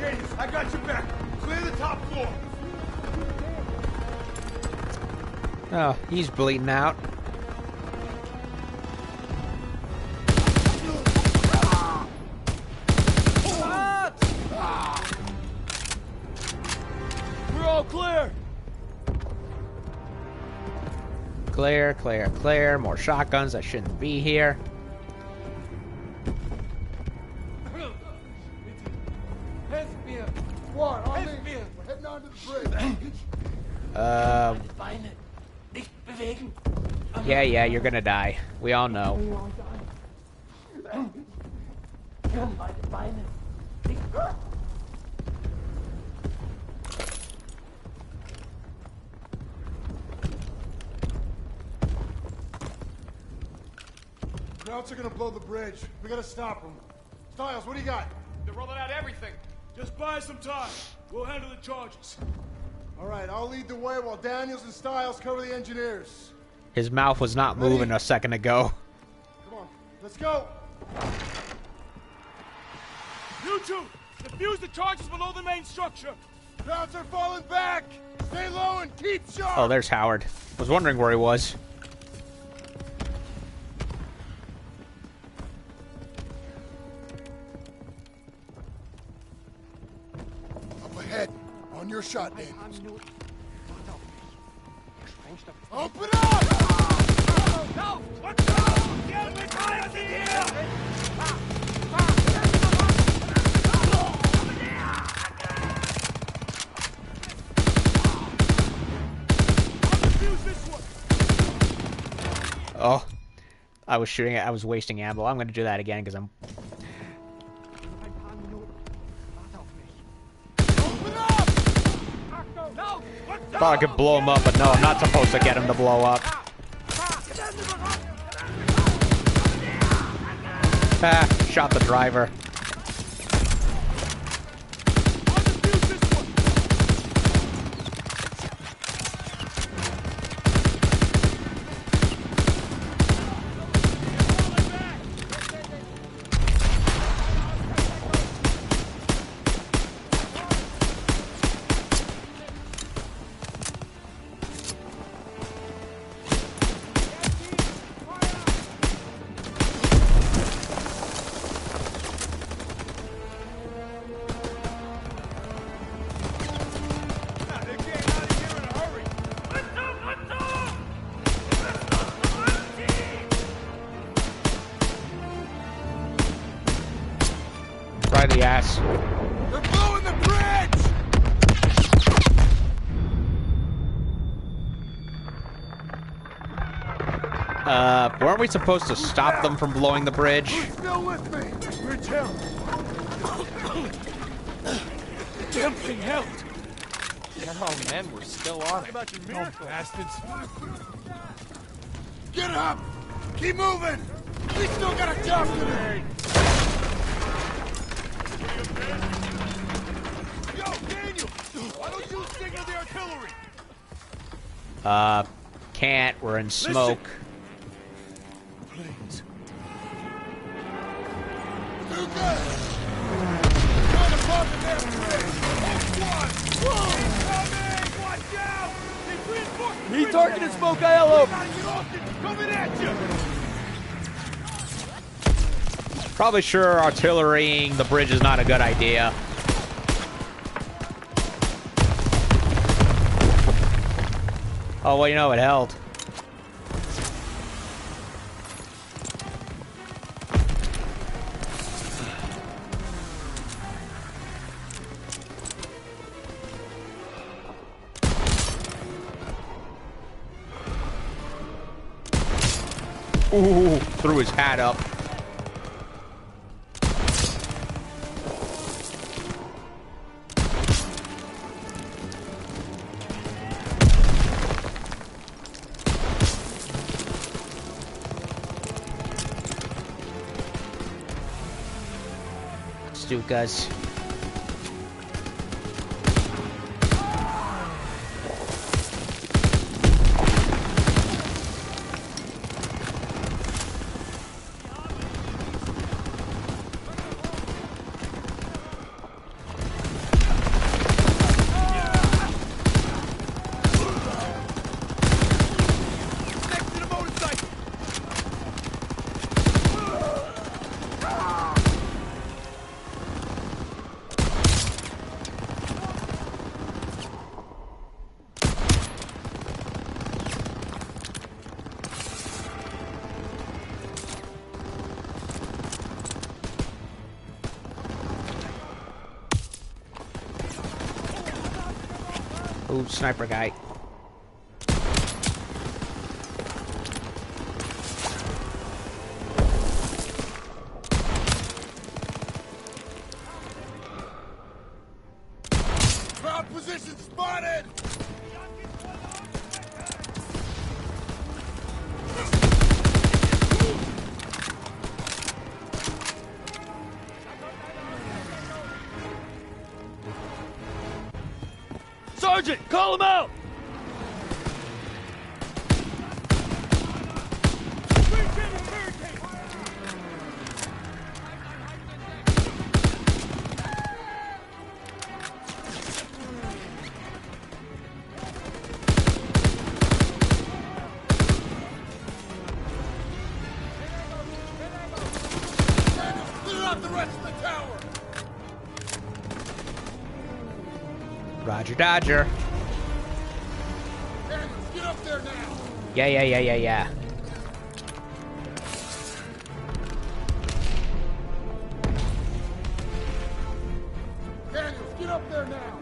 [SPEAKER 9] Daniels, I got your back. Clear the top floor.
[SPEAKER 1] Oh, he's bleeding out.
[SPEAKER 5] We're all clear.
[SPEAKER 1] Clear, clear, clear. More shotguns that shouldn't be here.
[SPEAKER 9] We're heading onto the bridge.
[SPEAKER 1] Yeah, you're gonna die. We all know.
[SPEAKER 9] Scouts are gonna blow the bridge. We gotta stop them. Stiles, what do you got?
[SPEAKER 4] They're rolling out everything. Just buy some time. We'll handle the charges.
[SPEAKER 9] All right, I'll lead the way while Daniels and Stiles cover the engineers.
[SPEAKER 1] His mouth was not moving a second ago.
[SPEAKER 9] Come on, let's go.
[SPEAKER 4] You two, defuse the charges below the main structure.
[SPEAKER 9] Crowds are falling back. Stay low and keep sharp.
[SPEAKER 1] Oh, there's Howard. Was wondering where he was.
[SPEAKER 9] Up ahead, on your shot, Dan. Open up!
[SPEAKER 4] No! Let's go! Get behind the here!
[SPEAKER 1] Oh, I was shooting it. I was wasting ammo. I'm going to do that again because I'm... Thought I could blow him up, but no, I'm not supposed to get him to blow up. Ah, shot the driver. The ass.
[SPEAKER 9] They're blowing the bridge!
[SPEAKER 1] Weren't we supposed to stop them from blowing the bridge?
[SPEAKER 9] Who's still with me? Bridge held.
[SPEAKER 4] Damn thing held.
[SPEAKER 7] Oh man, we're still on it.
[SPEAKER 4] About your miracle, bastards.
[SPEAKER 9] Get up! Keep moving! We still got a job to do!
[SPEAKER 4] Yo, Daniel! Why don't you signal the artillery?
[SPEAKER 1] Can't. We're in smoke.
[SPEAKER 4] Please.
[SPEAKER 9] Too good! Trying to pop the damn bridge! One! Whoa! Coming! Watch out! They reinforced the
[SPEAKER 5] Need
[SPEAKER 9] bridge.
[SPEAKER 5] target and smoke ILO!
[SPEAKER 9] We gotta get off it! Coming at you!
[SPEAKER 1] Probably sure artillerying the bridge is not a good idea. Oh, well, you know, it held. Ooh, threw his hat up. Stukas. Ooh, sniper guy.
[SPEAKER 9] Crowd position spotted! Sergeant, call him out!
[SPEAKER 1] Roger, Dodger.
[SPEAKER 6] Daniels, get up there now!
[SPEAKER 1] Yeah.
[SPEAKER 6] Daniels, get up there now!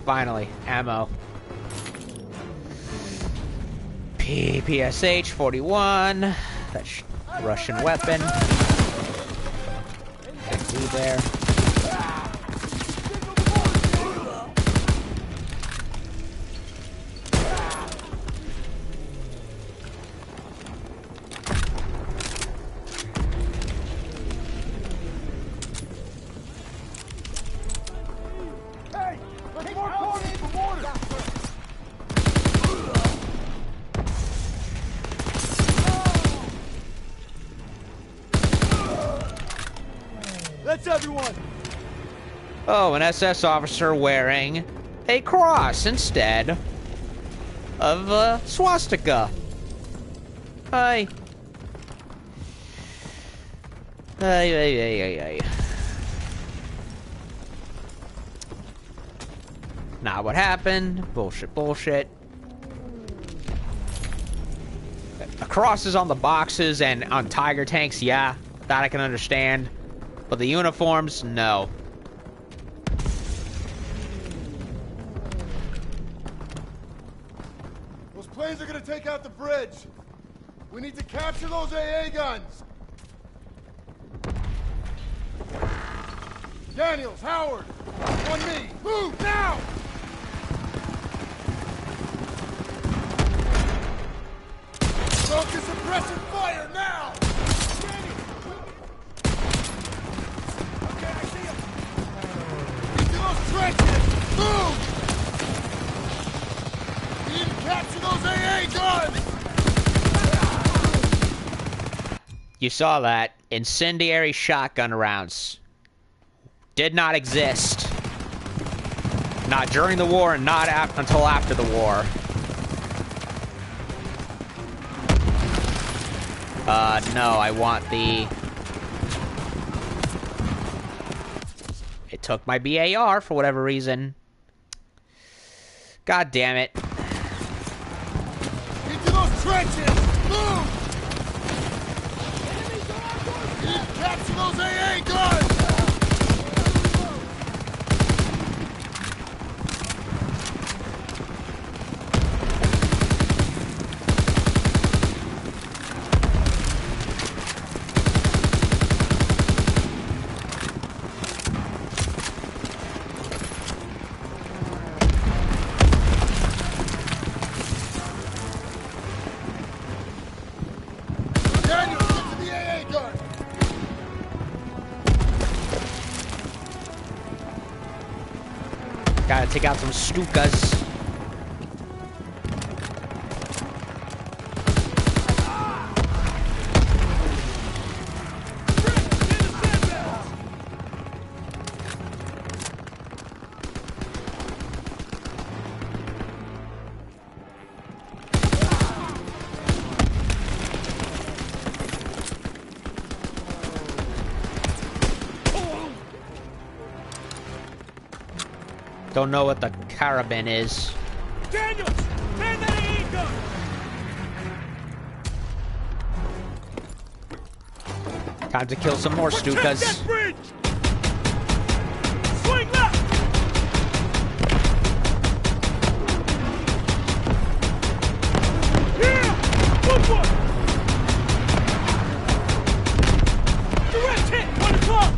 [SPEAKER 1] Finally, ammo. PSH 41. That's Russian weapon. Can't see there.
[SPEAKER 9] Hey! Let's more corners for mortars! That's everyone!
[SPEAKER 1] Oh, an SS officer wearing a cross instead of a swastika. Hi. Ay. Not what happened. Bullshit. A cross is on the boxes and on Tiger tanks, yeah. That I can understand. But the uniforms, no.
[SPEAKER 6] Those planes are gonna take out the bridge. We need to capture those AA guns. Daniels, Howard, on me. Move now! Focus suppressive fire now! Okay, I see him. Into those trenches! Move! We need to capture those AA guns!
[SPEAKER 1] You saw that. Incendiary shotgun rounds. Did not exist. Not during the war and not until after the war. No, I want the... It took my BAR for whatever reason. God damn it.
[SPEAKER 6] Into those trenches! Move! We need to capture those AA guns!
[SPEAKER 1] Gotta take out some Stukas. Don't know what the carabin is.
[SPEAKER 9] Daniels! Man that AA gun!
[SPEAKER 1] Time to kill some more Stukas.
[SPEAKER 9] That bridge! Swing left! Yeah! Good one! Direct hit! 1 o'clock!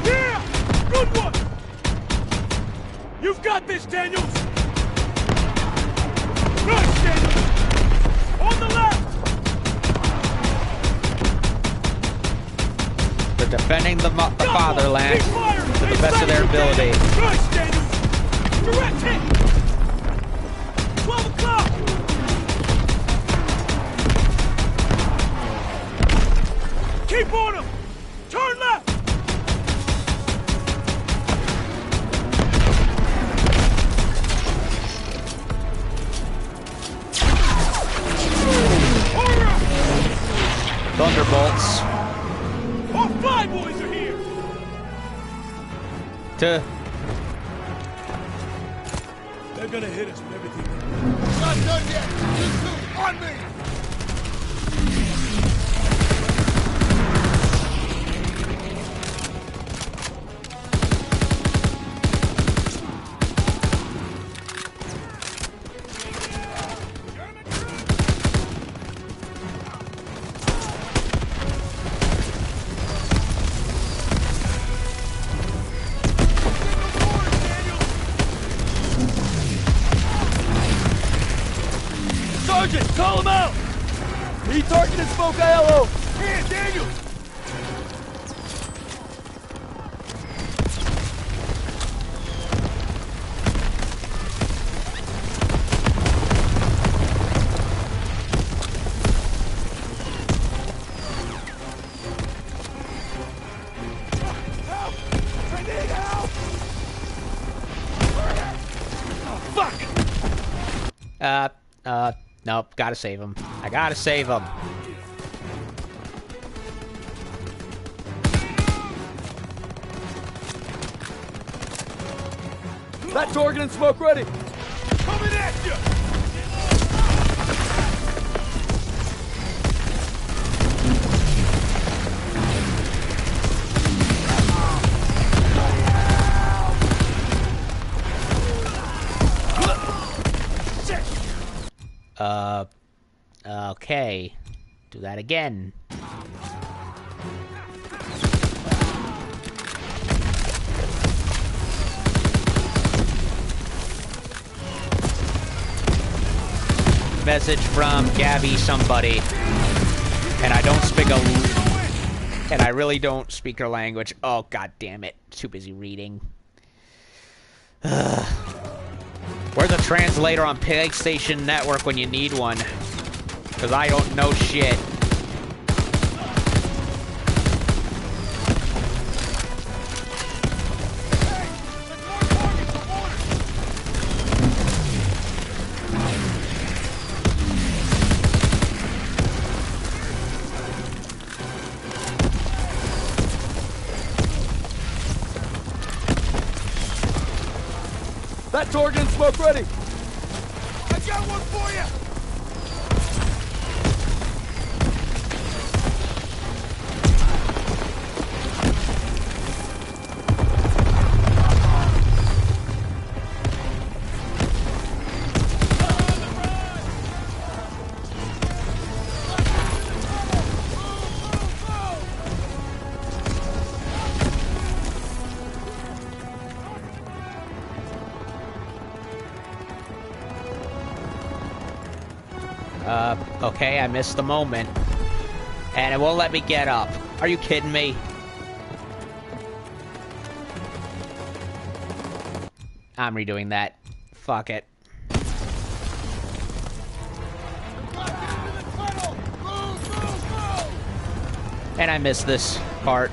[SPEAKER 9] Yeah! Good one!
[SPEAKER 1] defending the fatherland to the best of their ability.
[SPEAKER 4] Nice, Daniel! Direct hit! 12 o'clock! Keep on him! Turn left!
[SPEAKER 1] Thunderbolts.
[SPEAKER 4] All fly boys are here! They're gonna hit us with everything.
[SPEAKER 9] Not done yet! You two, on me!
[SPEAKER 4] Sergeant, call him out! He targeted Smoke ILO! Here, Daniel! Help! I need help! Oh, fuck!
[SPEAKER 1] Nope, gotta save him. I gotta save him.
[SPEAKER 4] That target and smoke ready! Coming at you!
[SPEAKER 1] Okay. Do that again. Message from Gabby somebody. And I don't speak and I really don't speak her language. Oh, god damn it. Too busy reading. Where's a translator on PlayStation Network when you need one? Because I don't know shit.
[SPEAKER 4] That target and smoke ready!
[SPEAKER 9] I got one for you!
[SPEAKER 1] Okay, I missed the moment. And it won't let me get up. Are you kidding me? I'm redoing that. Fuck it. And I missed this part.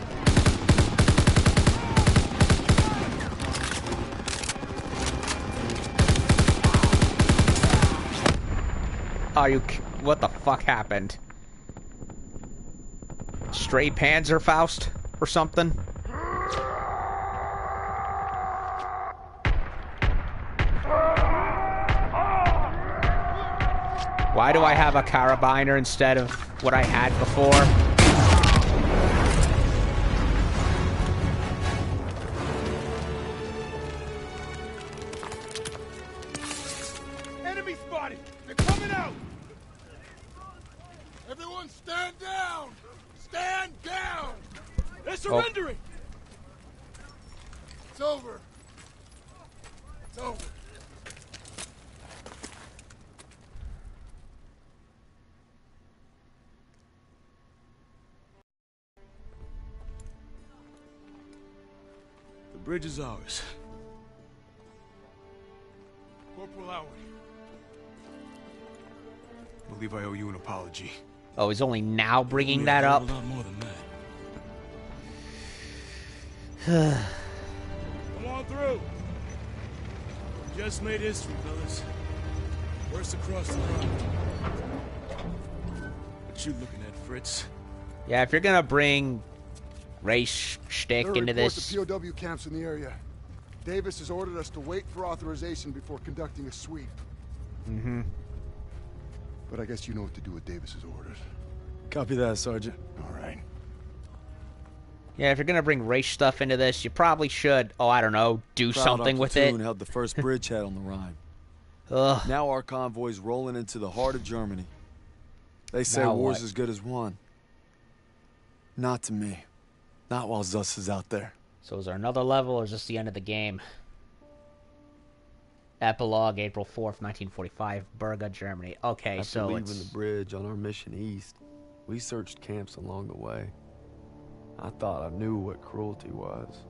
[SPEAKER 1] Are you... What the fuck happened? Stray Panzerfaust or something? Why do I have a carabiner instead of what I had before?
[SPEAKER 9] Enemy spotted! They're coming out! Everyone stand down! Stand down!
[SPEAKER 4] They're surrendering!
[SPEAKER 9] It's over. It's over.
[SPEAKER 4] bridge is ours. Corporal Howard. I believe I owe you an apology.
[SPEAKER 1] Oh, he's only now bringing that
[SPEAKER 4] A
[SPEAKER 1] up?
[SPEAKER 4] lot more than that. Come on through. Just made history, fellas. Worst across the Rhine. What you looking at, Fritz?
[SPEAKER 1] Yeah, if you're gonna bring race shtick into this...
[SPEAKER 6] There are reports of POW camps in the area. Davis has ordered us to wait for authorization before conducting a sweep.
[SPEAKER 1] Mm-hmm.
[SPEAKER 6] But I guess you know what to do with Davis's orders.
[SPEAKER 2] Copy that, Sergeant.
[SPEAKER 6] All right.
[SPEAKER 1] Yeah, if you're gonna bring race stuff into this, you probably should, oh, I don't know, do something with it.
[SPEAKER 2] Held the first bridgehead on the Rhine.
[SPEAKER 1] Ugh.
[SPEAKER 2] Now our convoy's rolling into the heart of Germany. They say
[SPEAKER 1] Now
[SPEAKER 2] war's
[SPEAKER 1] what?
[SPEAKER 2] as good as won. Not to me. Not while Zuss is out there.
[SPEAKER 1] So is there another level, or is this the end of the game? Epilogue, April 4th, 1945, Burga, Germany. Okay,
[SPEAKER 3] After
[SPEAKER 1] so
[SPEAKER 3] leaving
[SPEAKER 1] it's...
[SPEAKER 3] the bridge on our mission east, we searched camps along the way. I thought I knew what cruelty was.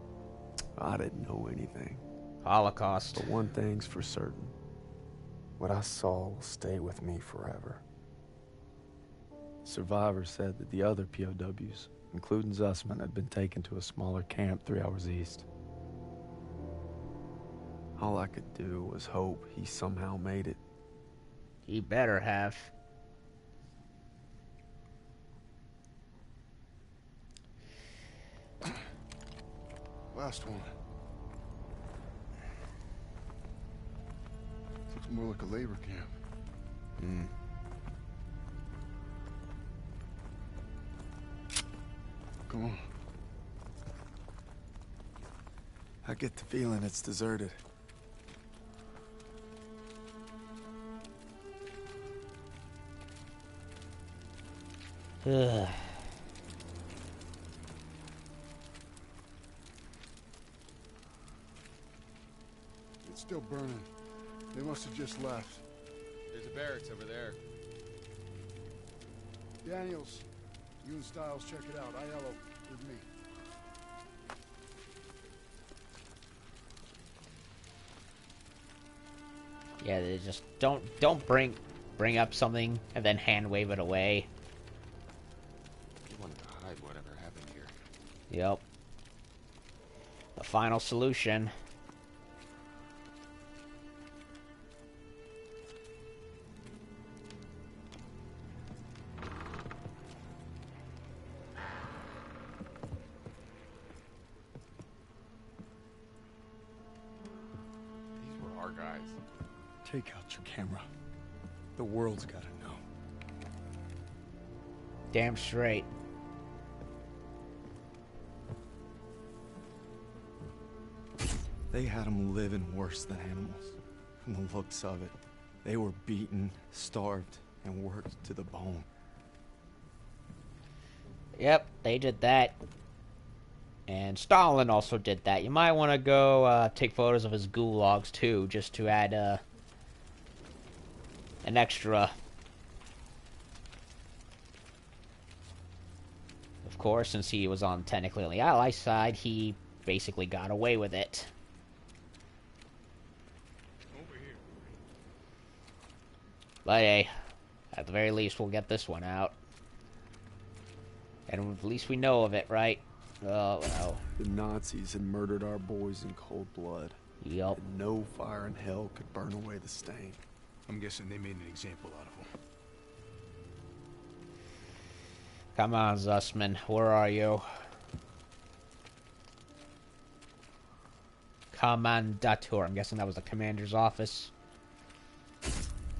[SPEAKER 3] I didn't know anything.
[SPEAKER 1] Holocaust.
[SPEAKER 3] But one thing's for certain. What I saw will stay with me forever. Survivors said that the other POWs, including Zussman, had been taken to a smaller camp 3 hours east. All I could do was hope he somehow made it.
[SPEAKER 1] He better have.
[SPEAKER 6] Last one. Looks more like a labor camp. Come on.
[SPEAKER 2] I get the feeling it's deserted.
[SPEAKER 1] Ugh.
[SPEAKER 6] It's still burning. They must have just left.
[SPEAKER 8] There's a barracks over there.
[SPEAKER 6] Daniels, you and Stiles check it out. Aiello with me.
[SPEAKER 1] Yeah, they just don't bring up something and then hand wave it away.
[SPEAKER 8] You wanted to hide whatever happened here.
[SPEAKER 1] Yep. The final solution.
[SPEAKER 8] These were our guys.
[SPEAKER 2] Take out your camera. The world's gotta know.
[SPEAKER 1] Damn straight.
[SPEAKER 2] They had them living worse than animals. From the looks of it. They were beaten, starved, and worked to the bone.
[SPEAKER 1] Yep, they did that. And Stalin also did that. You might want to go take photos of his gulags too, just to add an extra. Of course, since he was on technically on the Allied side, he basically got away with it. But hey, at the very least, we'll get this one out. And at least we know of it, right? Oh, well.
[SPEAKER 2] The Nazis had murdered our boys in cold blood.
[SPEAKER 1] Yup.
[SPEAKER 2] And no fire in hell could burn away the stain.
[SPEAKER 4] I'm guessing they made an example out of him.
[SPEAKER 1] Come on, Zussman. Where are you? Commandatur. I'm guessing that was the commander's office.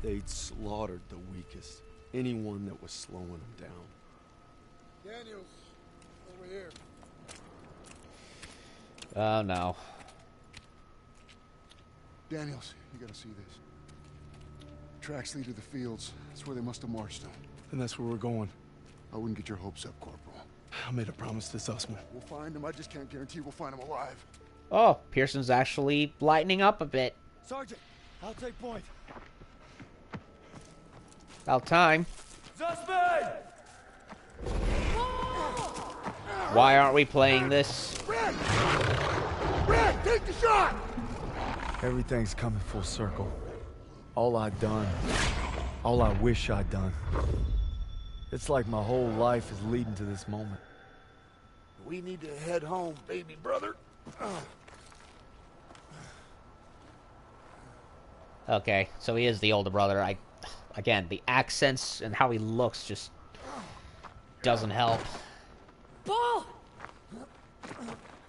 [SPEAKER 2] They'd slaughtered the weakest. Anyone that was slowing them down.
[SPEAKER 6] Daniels, over here.
[SPEAKER 1] Oh, no.
[SPEAKER 6] Daniels, you gotta see this. Tracks lead to the fields. That's where they must have marched them.
[SPEAKER 2] And that's where we're going.
[SPEAKER 6] I wouldn't get your hopes up, Corporal.
[SPEAKER 2] I made a promise to Zussman.
[SPEAKER 6] We'll find him. I just can't guarantee we'll find him alive.
[SPEAKER 1] Oh, Pearson's actually lightening up a bit.
[SPEAKER 5] Sergeant, I'll take point.
[SPEAKER 1] About time.
[SPEAKER 5] Zussman!
[SPEAKER 1] Why aren't we playing this?
[SPEAKER 6] Rant! Rant! shot!
[SPEAKER 3] Everything's coming full circle. All I've done. All I wish I'd done. It's like my whole life is leading to this moment.
[SPEAKER 6] We need to head home, baby brother.
[SPEAKER 1] Okay, so he is the older brother. Again, the accents and how he looks just doesn't help.
[SPEAKER 14] Paul!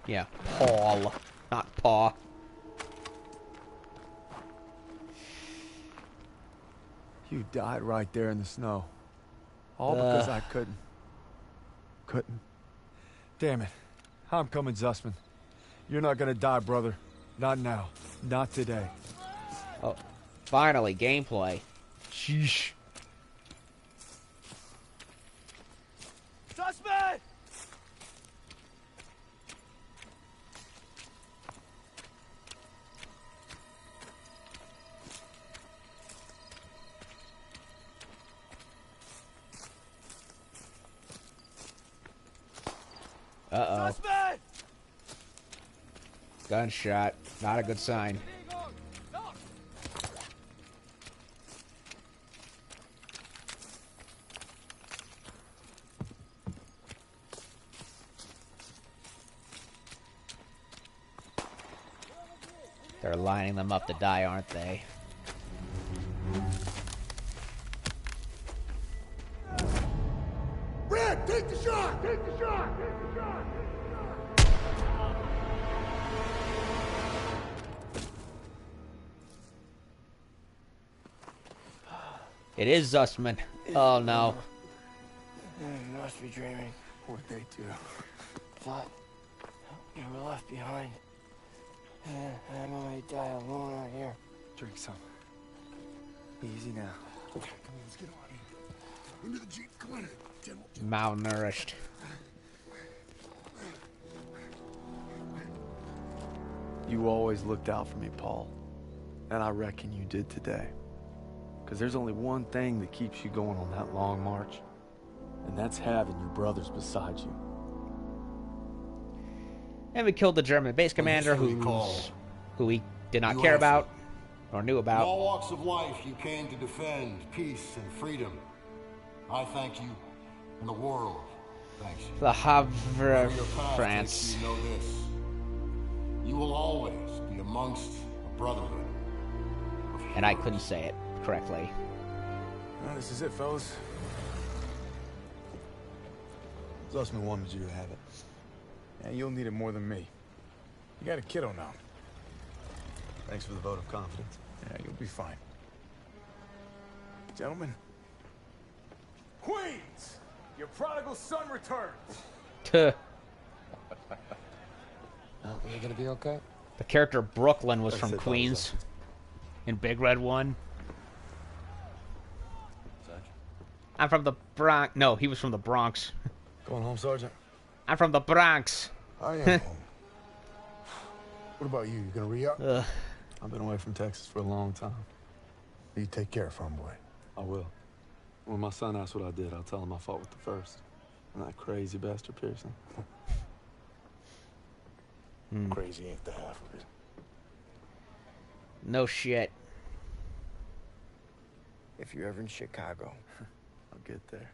[SPEAKER 1] Yeah, Paul, not Paw.
[SPEAKER 3] You died right there in the snow. All because I couldn't. Damn it. I'm coming, Zussman. You're not gonna die, brother. Not now. Not today.
[SPEAKER 1] Oh, finally, gameplay.
[SPEAKER 3] Sheesh.
[SPEAKER 9] Suspect!
[SPEAKER 1] Uh-oh.
[SPEAKER 9] Suspect!
[SPEAKER 1] Gunshot. Not a good sign. They're lining them up to die, aren't they?
[SPEAKER 6] Red, take the shot! Take the shot! Take the shot!
[SPEAKER 1] It is Zussman. Oh no.
[SPEAKER 5] You must be dreaming.
[SPEAKER 6] What'd they do?
[SPEAKER 5] Thought you were left behind. And I'm gonna die alone out here.
[SPEAKER 3] Drink some. Easy now.
[SPEAKER 6] Okay, come on, let's get on. Into the Jeep, come on. General.
[SPEAKER 1] Malnourished.
[SPEAKER 3] You always looked out for me, Paul. And I reckon you did today. Because there's only one thing that keeps you going on that long march. And that's having your brothers beside you.
[SPEAKER 1] And we killed the German base commander who we did not care about or knew
[SPEAKER 15] In
[SPEAKER 1] about.
[SPEAKER 15] all walks of life, you came to defend peace and freedom. I thank you, and the world thanks you.
[SPEAKER 1] The Havre,
[SPEAKER 15] Wherever your path
[SPEAKER 1] France.
[SPEAKER 15] takes you, know this. You will always be amongst a brotherhood.
[SPEAKER 1] And I couldn't say it correctly.
[SPEAKER 2] Well, this is it, fellas. Zussman wanted you to have it. Yeah, you'll need it more than me. You got a kiddo now.
[SPEAKER 3] Thanks for the vote of confidence.
[SPEAKER 2] Yeah, you'll be fine. Gentlemen.
[SPEAKER 9] Queens! Your prodigal son returns!
[SPEAKER 1] Tuh.
[SPEAKER 7] Are you gonna be okay?
[SPEAKER 1] The character Brooklyn was
[SPEAKER 3] I
[SPEAKER 1] from
[SPEAKER 3] said that was
[SPEAKER 1] Queens in Big Red 1. I'm from the Bronx. No, he was from the Bronx.
[SPEAKER 2] Going home, Sergeant?
[SPEAKER 1] I'm from the Bronx.
[SPEAKER 6] I am home. What about you? You gonna re-up?
[SPEAKER 3] I've been away from Texas for a long time.
[SPEAKER 6] You take care, farm boy.
[SPEAKER 3] I will. When my son asks what I did, I'll tell him I fought with the first. And that crazy bastard Pearson.
[SPEAKER 6] Crazy ain't the half of it.
[SPEAKER 1] No shit.
[SPEAKER 5] If you're ever in Chicago,
[SPEAKER 3] I'll get there.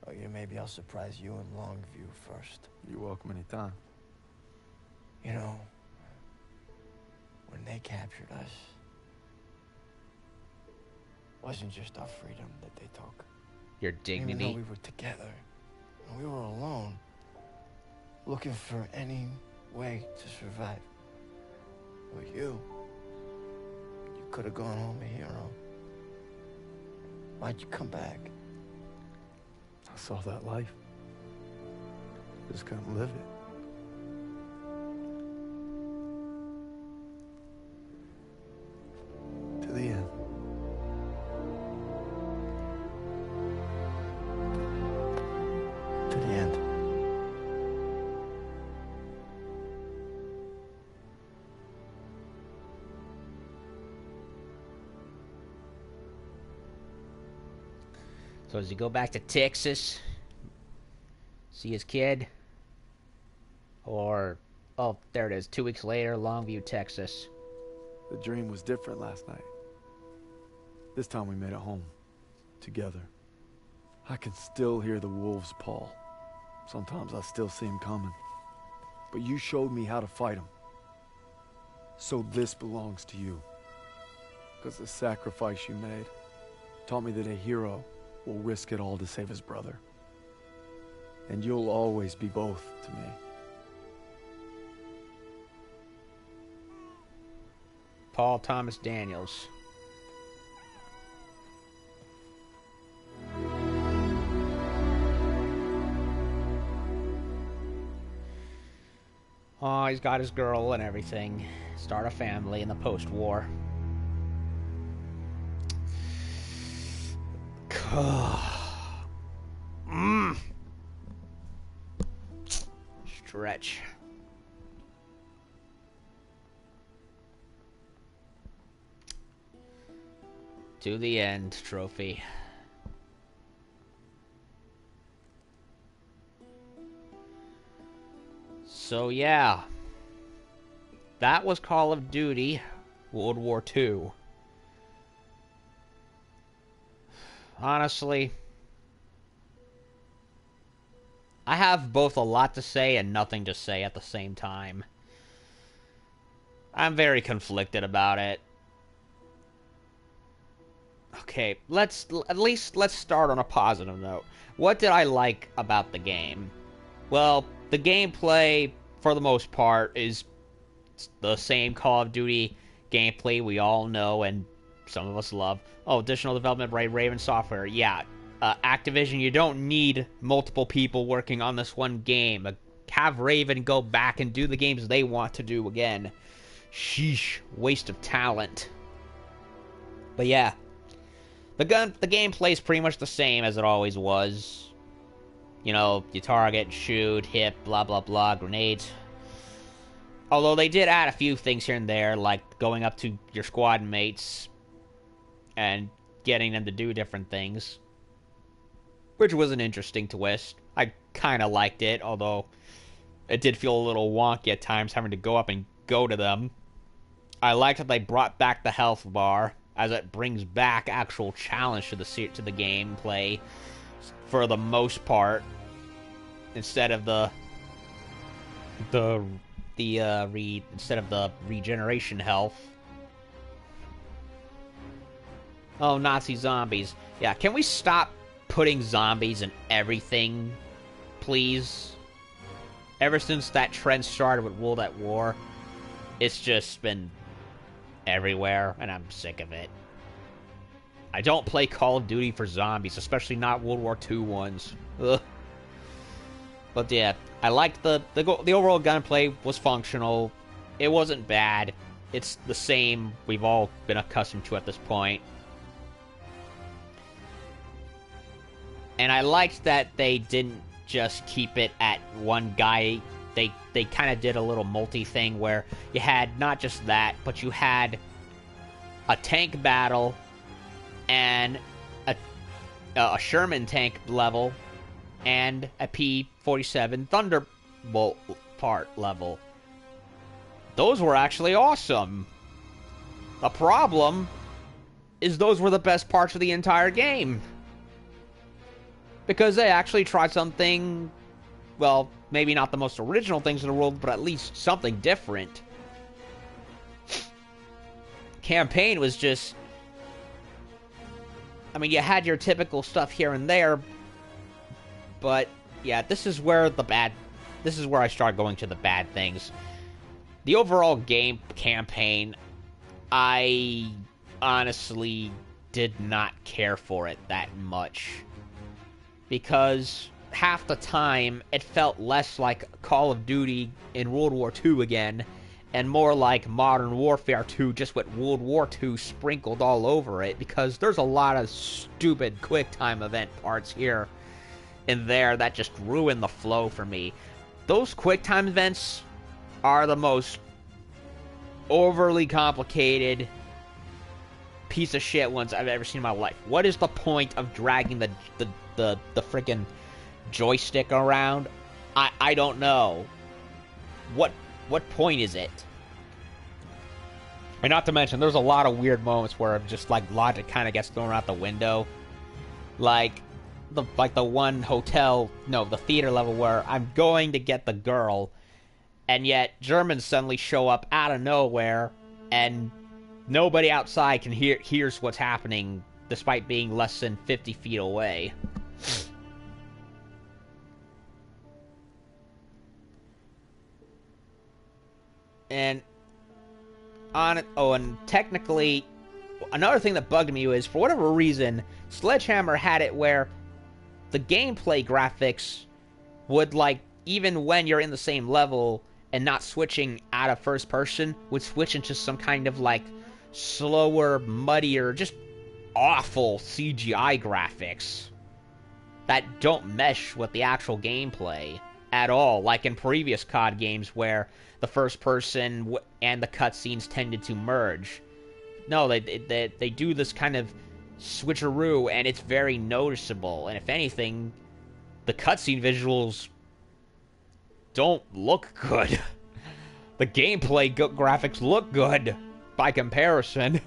[SPEAKER 5] oh yeah, maybe I'll surprise you in Longview first.
[SPEAKER 3] You're welcome anytime.
[SPEAKER 5] You know, when they captured us, it wasn't just our freedom that they took.
[SPEAKER 1] Your
[SPEAKER 5] Even though
[SPEAKER 1] dignity.
[SPEAKER 5] we were together, and we were alone, looking for any way to survive. But you could have gone home a hero. Why'd you come back?
[SPEAKER 3] I saw that life. Just couldn't live it. To the end.
[SPEAKER 5] To the end.
[SPEAKER 1] So does he go back to Texas? See his kid? Or Oh, there it is. 2 weeks later, Longview, Texas.
[SPEAKER 2] The dream was different last night. This time we made it home. Together. I can still hear the wolves, Paul. Sometimes I still see them coming. But you showed me how to fight them. So this belongs to you. Because the sacrifice you made taught me that a hero will risk it all to save his brother. And you'll always be both to me.
[SPEAKER 1] Paul Thomas Daniels. Oh, he's got his girl and everything. Start a family in the post-war. Stretch. To the end trophy. So yeah, that was Call of Duty World War II. Honestly, I have both a lot to say and nothing to say at the same time. I'm very conflicted about it. Okay, let's start on a positive note. What did I like about the game? Well, the gameplay, for the most part, is the same Call of Duty gameplay we all know and some of us love. Oh, additional development by Raven Software. Yeah, Activision, you don't need multiple people working on this one game. Have Raven go back and do the games they want to do again. Sheesh, waste of talent. But yeah, the gameplay is pretty much the same as it always was. You know, you target, shoot, hit, blah, blah, blah, grenades. Although they did add a few things here and there, like going up to your squad mates and getting them to do different things. Which was an interesting twist. I kind of liked it, although it did feel a little wonky at times having to go up and go to them. I liked that they brought back the health bar, as it brings back actual challenge to the gameplay for the most part, instead of the regeneration health. Oh, Nazi zombies. Yeah, can we stop putting zombies in everything, please? Ever since that trend started with World at War, it's just been everywhere, and I'm sick of it. I don't play Call of Duty for zombies, especially not World War II ones. Ugh. But yeah, I liked the overall gunplay was functional. It wasn't bad. It's the same we've all been accustomed to at this point. And I liked that they didn't just keep it at one guy. They kind of did a little multi thing where you had not just that, but you had a tank battle and a Sherman tank level and a P-47 Thunderbolt part level. Those were actually awesome. The problem is those were the best parts of the entire game. Because they actually tried something, well, maybe not the most original things in the world, but at least something different. Campaign was just, I mean, you had your typical stuff here and there, but yeah, this is where I start going to the bad things. The overall game campaign, I honestly did not care for it that much. Because half the time, it felt less like Call of Duty in World War II again, and more like Modern Warfare 2, just with World War II sprinkled all over it, because there's a lot of stupid QuickTime event parts here and there that just ruin the flow for me. Those QuickTime events are the most overly complicated piece of shit ones I've ever seen in my life. What is the point of dragging the freaking joystick around? I don't know. what point is it? And not to mention, there's a lot of weird moments where just like logic kind of gets thrown out the window, like the one hotel, no, the theater level where I'm going to get the girl, and yet Germans suddenly show up out of nowhere, and nobody outside can hears what's happening, despite being less than 50 feet away. And and technically, another thing that bugged me is, for whatever reason, Sledgehammer had it where the gameplay graphics would, like, even when you're in the same level and not switching out of first person, would switch into some kind of, like, slower, muddier, just awful CGI graphics that don't mesh with the actual gameplay at all, like in previous COD games where the first person and the cutscenes tended to merge. No, they do this kind of switcheroo, and it's very noticeable. And if anything, the cutscene visuals don't look good. The gameplay graphics look good by comparison.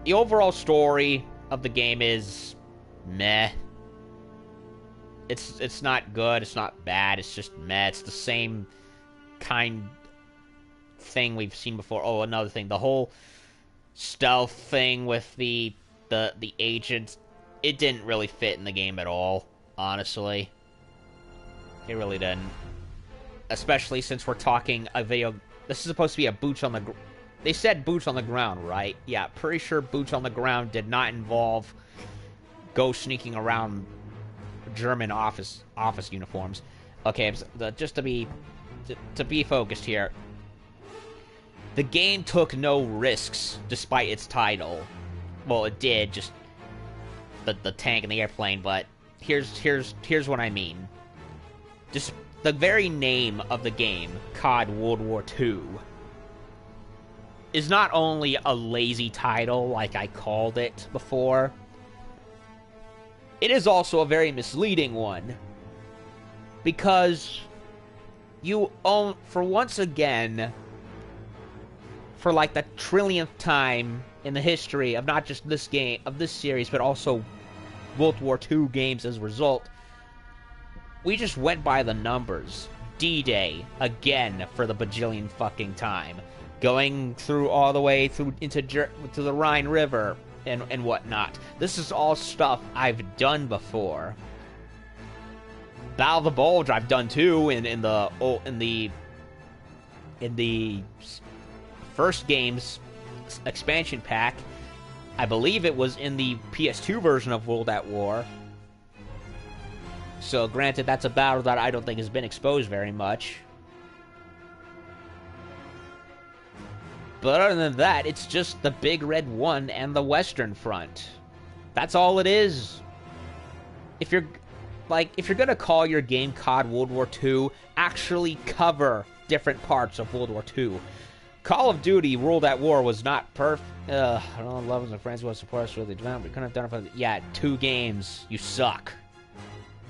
[SPEAKER 1] The overall story of the game is meh. It's not good, it's not bad, it's just meh. It's the same kind thing we've seen before. Oh, another thing, the whole stealth thing with the agents, it didn't really fit in the game at all, honestly. It really didn't. Especially since we're talking a video. This is supposed to be a boots on the they said boots on the ground, right? Yeah, pretty sure boots on the ground did not involve go sneaking around German office uniforms. Okay, just to be focused here. The game took no risks despite its title. Well, it did, just the tank and the airplane, but here's what I mean. Just the very name of the game, COD World War II, is not only a lazy title like I called it before, it is also a very misleading one. Because you own, for once again, for like the trillionth time in the history of not just this game, of this series, but also World War II games as a result, we just went by the numbers. D-Day, again, for the bajillion fucking time. Going through all the way through into to the Rhine River and whatnot. This is all stuff I've done before. Battle of the Bulge I've done too in the first game's expansion pack. I believe it was in the PS2 version of World at War. So granted, that's a battle that I don't think has been exposed very much. But other than that, it's just the Big Red 1 and the Western Front. That's all it is. If you're gonna call your game COD World War II, actually cover different parts of World War II. Call of Duty World at War was not perfect. I don't know, lovers and friends who support us really developed. We couldn't have done it for... Yeah, 2 games. You suck.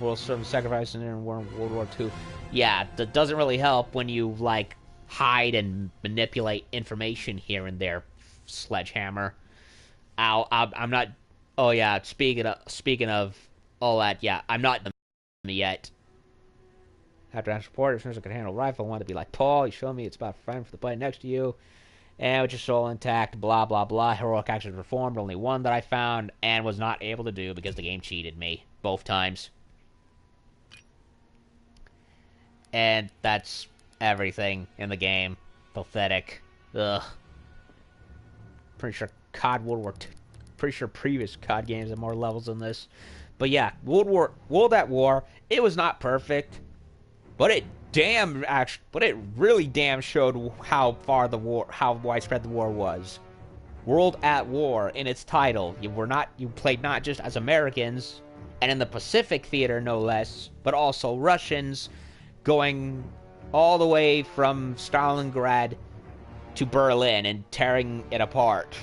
[SPEAKER 1] World Service Sacrifice in World War II. Yeah, that doesn't really help when you, like, hide and manipulate information here and there, Sledgehammer. I'm not... Oh, yeah, speaking of all that, yeah, I'm not the yet. After I support, as soon as I could handle a rifle, I wanted to be like Paul. You showed me it's about fighting for the button next to you. And with your soul intact, blah, blah, blah. Heroic actions performed. Only one that I found and was not able to do because the game cheated me both times. And that's everything in the game. Pathetic. Ugh. Pretty sure COD World War II. Pretty sure previous COD games have more levels than this. But yeah, World at War, it was not perfect. But it really damn showed how widespread the war was. World at War in its title. You played not just as Americans, and in the Pacific theater no less, but also Russians, going all the way from Stalingrad to Berlin and tearing it apart.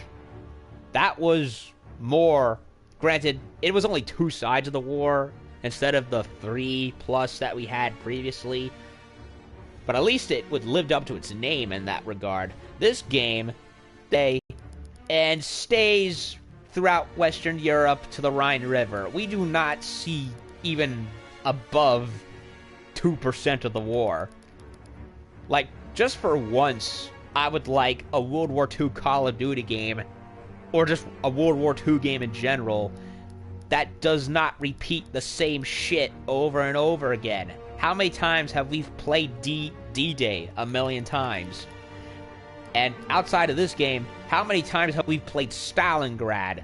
[SPEAKER 1] That was more... Granted, it was only 2 sides of the war, instead of the 3+ that we had previously. But at least it would lived up to its name in that regard. This game, and stays throughout Western Europe to the Rhine River. We do not see even above 2% of the war. Like, just for once, I would like a World War II Call of Duty game, or just a World War II game in general, that does not repeat the same shit over and over again. How many times have we played D-Day? 1,000,000 times. And outside of this game, how many times have we played Stalingrad?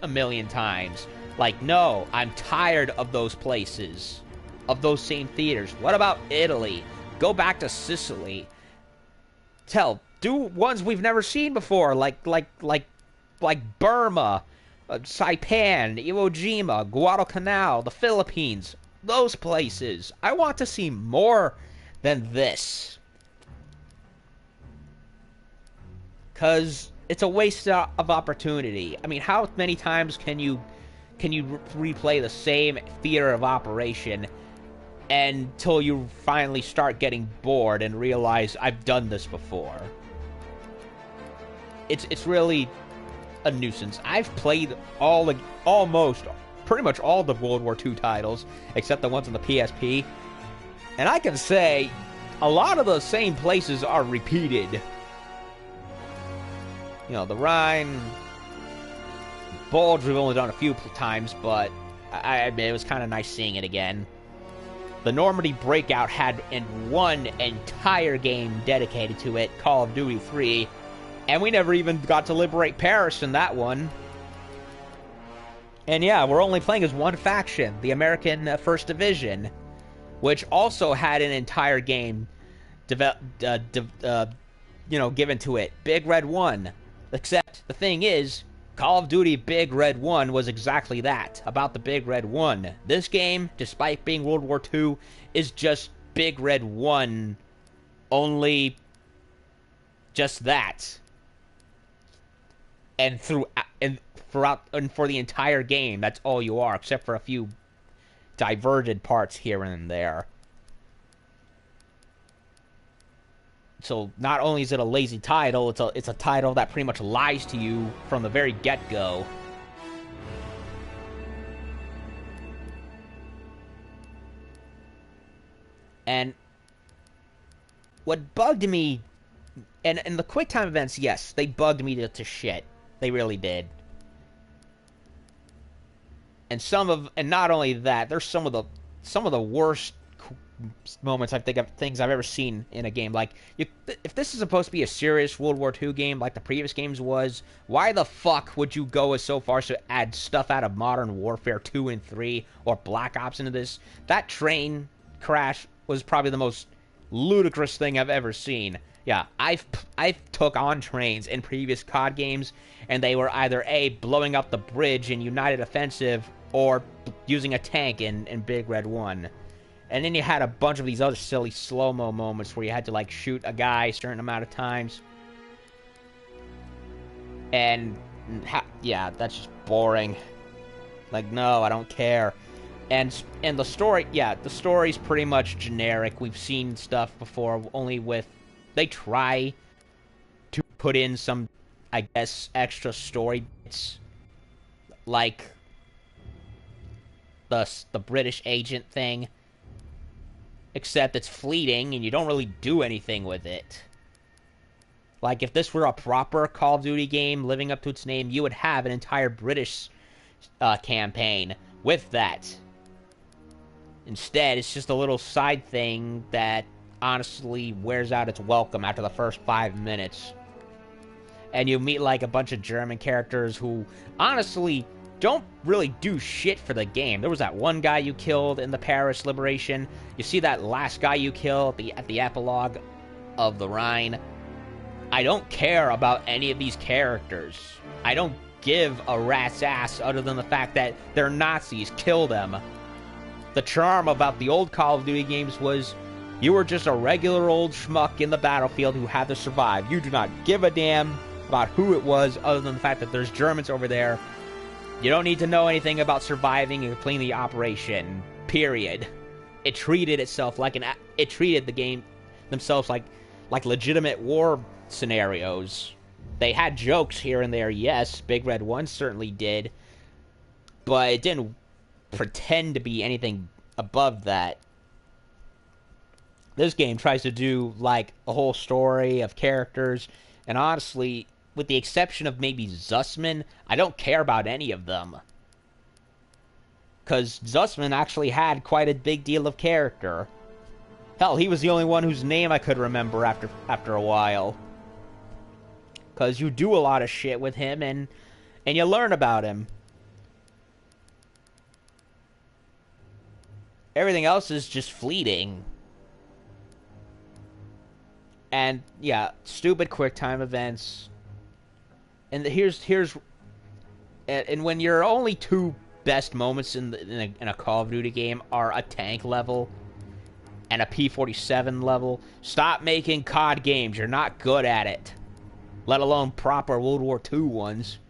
[SPEAKER 1] 1,000,000 times. Like, no, I'm tired of those places, of those same theaters. What about Italy? Go back to Sicily. Do ones we've never seen before, like Burma, Saipan, Iwo Jima, Guadalcanal, the Philippines. Those places. I want to see more than this. Because it's a waste of opportunity. I mean, how many times can you replay the same theater of operation until you finally start getting bored and realize I've done this before? It's really a nuisance. I've played pretty much all the World War II titles, except the ones on the PSP, and I can say a lot of the same places are repeated. You know, the Rhine, Bulge we've only done a few times, but I admit it was kind of nice seeing it again. The Normandy Breakout had one entire game dedicated to it, Call of Duty 3, and we never even got to liberate Paris in that one. And yeah, we're only playing as one faction, the American 1st Division, which also had an entire game given to it, Big Red 1. Except, the thing is, Call of Duty Big Red 1 was exactly that, about the Big Red 1. This game, despite being World War II, is just Big Red 1, only just that. And for the entire game, that's all you are, except for a few diverted parts here and there. So not only is it a lazy title, it's a title that pretty much lies to you from the very get-go. And what bugged me, and the QuickTime events, yes, they bugged me to shit. They really did. And not only that, there's some of the worst moments I think of things I've ever seen in a game. Like, if this is supposed to be a serious World War II game like the previous games was, why the fuck would you go so far as to add stuff out of Modern Warfare 2 and 3 or Black Ops into this? That train crash was probably the most ludicrous thing I've ever seen. Yeah, I've took on trains in previous COD games, and they were either A, blowing up the bridge in United Offensive, or using a tank in Big Red 1. And then you had a bunch of these other silly slow-mo moments where you had to, like, shoot a guy a certain amount of times. And, yeah, that's just boring. Like, no, I don't care. And the story, yeah, the story's pretty much generic. We've seen stuff before, only with... They try to put in some, I guess, extra story bits. Like the British agent thing. Except it's fleeting, and you don't really do anything with it. Like, if this were a proper Call of Duty game living up to its name, you would have an entire British campaign with that. Instead, it's just a little side thing that honestly wears out its welcome after the first 5 minutes. And you meet, like, a bunch of German characters who, honestly, don't really do shit for the game. There was that one guy you killed in the Paris Liberation. You see that last guy you kill at the epilogue of the Rhine. I don't care about any of these characters. I don't give a rat's ass other than the fact that they're Nazis. Kill them. The charm about the old Call of Duty games was you were just a regular old schmuck in the battlefield who had to survive. You do not give a damn about who it was other than the fact that there's Germans over there. You don't need to know anything about surviving and completing the operation, period. It treated itself like it treated the game themselves like legitimate war scenarios. They had jokes here and there, yes. Big Red 1 certainly did. But it didn't pretend to be anything above that. This game tries to do, like, a whole story of characters. And honestly, with the exception of maybe Zussman, I don't care about any of them. Because Zussman actually had quite a big deal of character. Hell, he was the only one whose name I could remember after a while. Because you do a lot of shit with him, and you learn about him. Everything else is just fleeting. And, yeah, stupid QuickTime events. And and when your only two best moments in a Call of Duty game are a tank level and a P-47 level, stop making COD games. You're not good at it. Let alone proper World War II ones.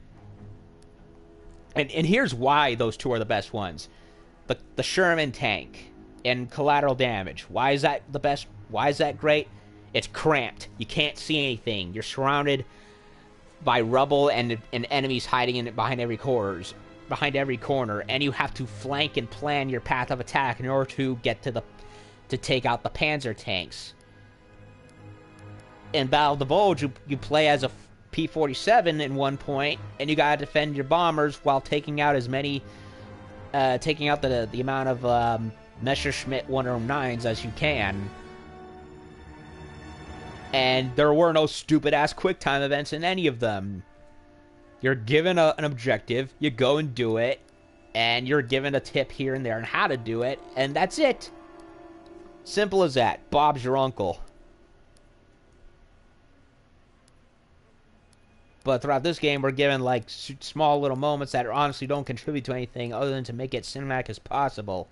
[SPEAKER 1] And here's why those two are the best ones. The Sherman tank and collateral damage. Why is that the best? Why is that great? It's cramped. You can't see anything. You're surrounded by rubble and enemies hiding behind every corner, and you have to flank and plan your path of attack in order to get to take out the Panzer tanks. In Battle of the Bulge, you play as a P-47 in one point, and you gotta defend your bombers while taking out as many, taking out the amount of Messerschmitt 109s as you can. And there were no stupid-ass QuickTime events in any of them. You're given an objective, you go and do it, and you're given a tip here and there on how to do it, and that's it. Simple as that. Bob's your uncle. But throughout this game, we're given, like, small little moments that honestly don't contribute to anything other than to make it cinematic as possible.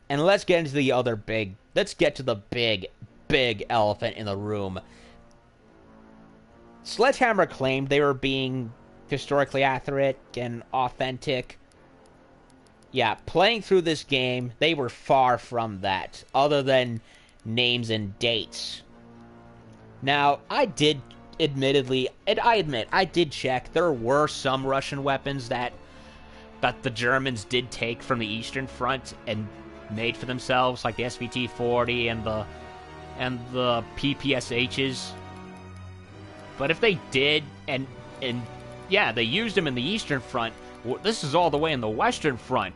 [SPEAKER 1] And let's get into the other big... Let's get to the big elephant in the room. Sledgehammer claimed they were being historically accurate and authentic. Yeah, playing through this game, they were far from that, other than names and dates. Now, I did check. There were some Russian weapons that the Germans did take from the Eastern Front and made for themselves, like the SVT-40 and the PPSHs. But if they did, and yeah, they used them in the Eastern Front, this is all the way in the Western Front.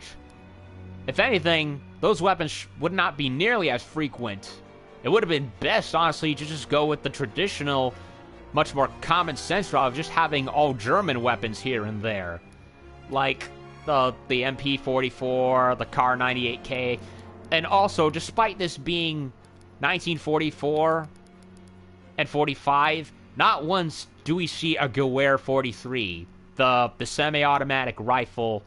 [SPEAKER 1] If anything, those weapons would not be nearly as frequent. It would have been best, honestly, to just go with the traditional, much more common sense route of just having all German weapons here and there. Like the MP-44, the Kar 98K, and also, despite this being 1944 and 45, not once do we see a Gewehr 43, the semi-automatic rifle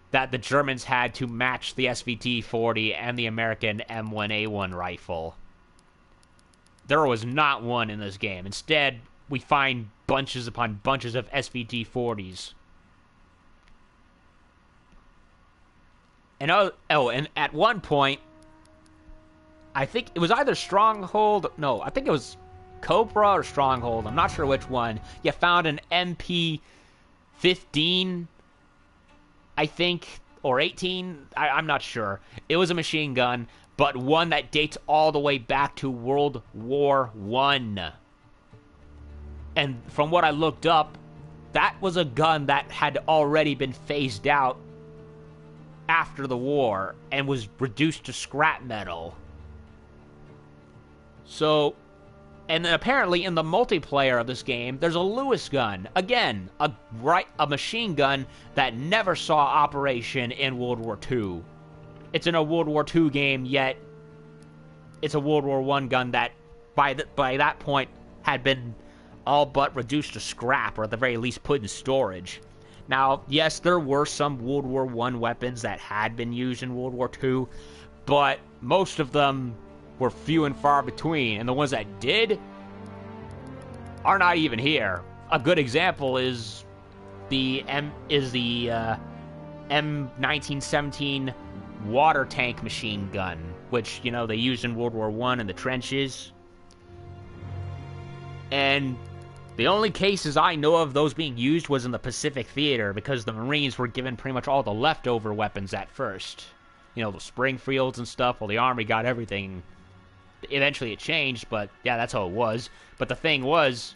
[SPEAKER 1] that the Germans had to match the SVT-40 and the American M1A1 rifle. There was not one in this game. Instead, we find bunches upon bunches of SVT-40s. And and at one point, I think it was either Stronghold, no, I think it was Cobra or Stronghold, I'm not sure which one. You found an MP-15, I think, or 18, I'm not sure. It was a machine gun, but one that dates all the way back to World War I. And from what I looked up, that was a gun that had already been phased out after the war and was reduced to scrap metal. So, and then apparently in the multiplayer of this game, there's a Lewis gun. Again, a machine gun that never saw operation in World War II. It's in a World War II game, yet it's a World War I gun that, by that point, had been all but reduced to scrap, or at the very least put in storage. Now, yes, there were some World War I weapons that had been used in World War II, but most of them were few and far between, and the ones that did are not even here. A good example is the M1917 water tank machine gun, which, you know, they used in World War I in the trenches. And the only cases I know of those being used was in the Pacific Theater, because the Marines were given pretty much all the leftover weapons at first. You know, the Springfields and stuff, while the Army got everything. Eventually it changed, but yeah, that's how it was. But the thing was,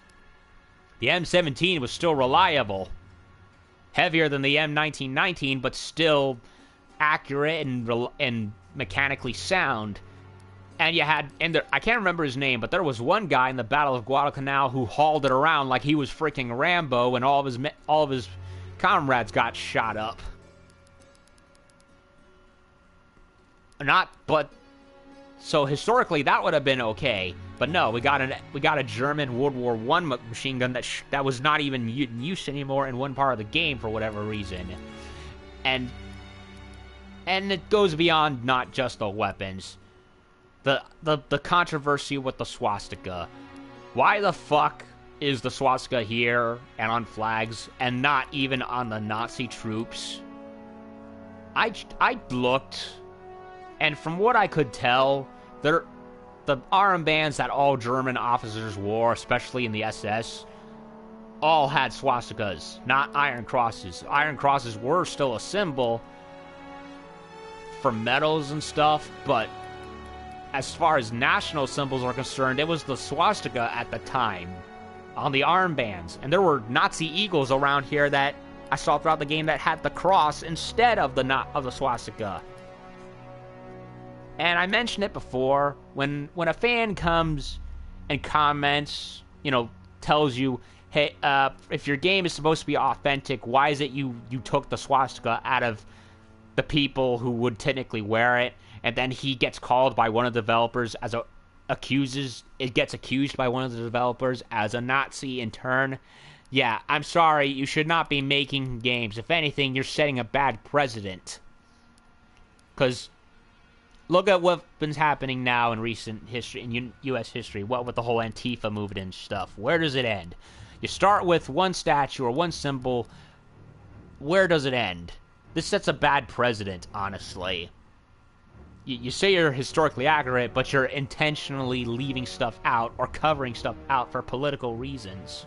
[SPEAKER 1] the M17 was still reliable. Heavier than the M1919, but still accurate and mechanically sound. And you had, I can't remember his name, but there was one guy in the Battle of Guadalcanal who hauled it around like he was freaking Rambo, and all of his comrades got shot up. So historically that would have been okay, but no, we got a German World War I machine gun that was not even in use anymore in one part of the game for whatever reason, and it goes beyond not just the weapons. The controversy with the swastika. Why the fuck is the swastika here and on flags and not even on the Nazi troops? I looked, and from what I could tell, the armbands that all German officers wore, especially in the SS, all had swastikas, not Iron Crosses. Iron Crosses were still a symbol for medals and stuff, but as far as national symbols are concerned, it was the swastika at the time on the armbands. And there were Nazi eagles around here that I saw throughout the game that had the cross instead of the swastika. And I mentioned it before, when a fan comes and comments, you know, tells you, hey, if your game is supposed to be authentic, why is it you took the swastika out of the people who would technically wear it? And then he gets called by one of the developers gets accused by one of the developers as a Nazi in turn. Yeah, I'm sorry, you should not be making games. If anything, you're setting a bad precedent. Because look at what's been happening now in recent history, in U.S. history, what with the whole Antifa movement and stuff. Where does it end? You start with one statue or one symbol. Where does it end? This sets a bad precedent, honestly. You say you're historically accurate, but you're intentionally leaving stuff out or covering stuff out for political reasons.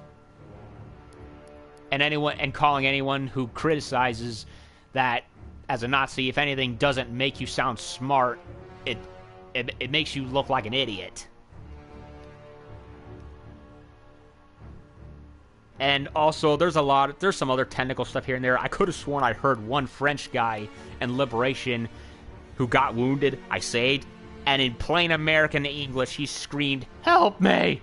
[SPEAKER 1] And calling anyone who criticizes that as a Nazi, if anything, doesn't make you sound smart, it makes you look like an idiot. And also, there's some other technical stuff here and there. I could have sworn I heard one French guy in Liberation who got wounded, I saved, and in plain American English, he screamed, "Help me!"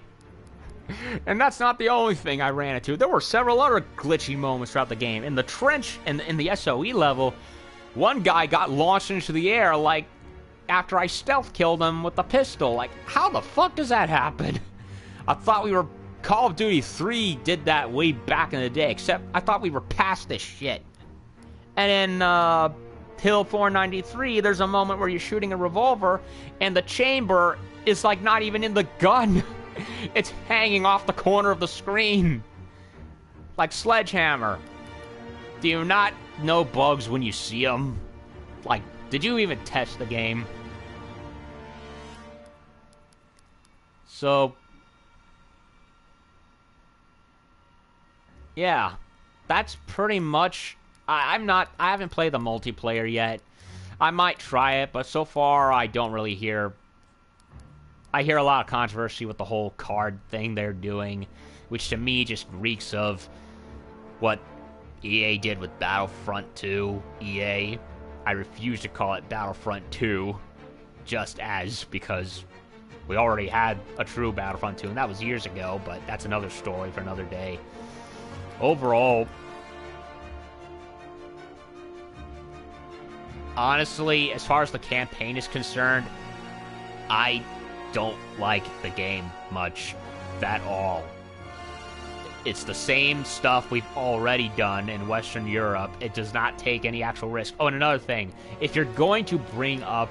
[SPEAKER 1] And that's not the only thing I ran into. There were several other glitchy moments throughout the game. In the trench, in the SOE level, one guy got launched into the air, like, after I stealth killed him with a pistol. Like, how the fuck does that happen? I thought Call of Duty 3 did that way back in the day, except I thought we were past this shit. And in, Hill 493, there's a moment where you're shooting a revolver, and the chamber is, like, not even in the gun. It's hanging off the corner of the screen. Like Sledgehammer. Do you not know bugs when you see them? Like, did you even test the game? So, yeah, that's pretty much... I haven't played the multiplayer yet. I might try it, but so far I don't really hear... I hear a lot of controversy with the whole card thing they're doing, which to me just reeks of what EA did with Battlefront 2. EA. I refuse to call it Battlefront 2, because we already had a true Battlefront 2, and that was years ago, but that's another story for another day. Overall, honestly, as far as the campaign is concerned, I don't like the game much at all. It's the same stuff we've already done in Western Europe. It does not take any actual risk. Oh, and another thing, if you're going to bring up,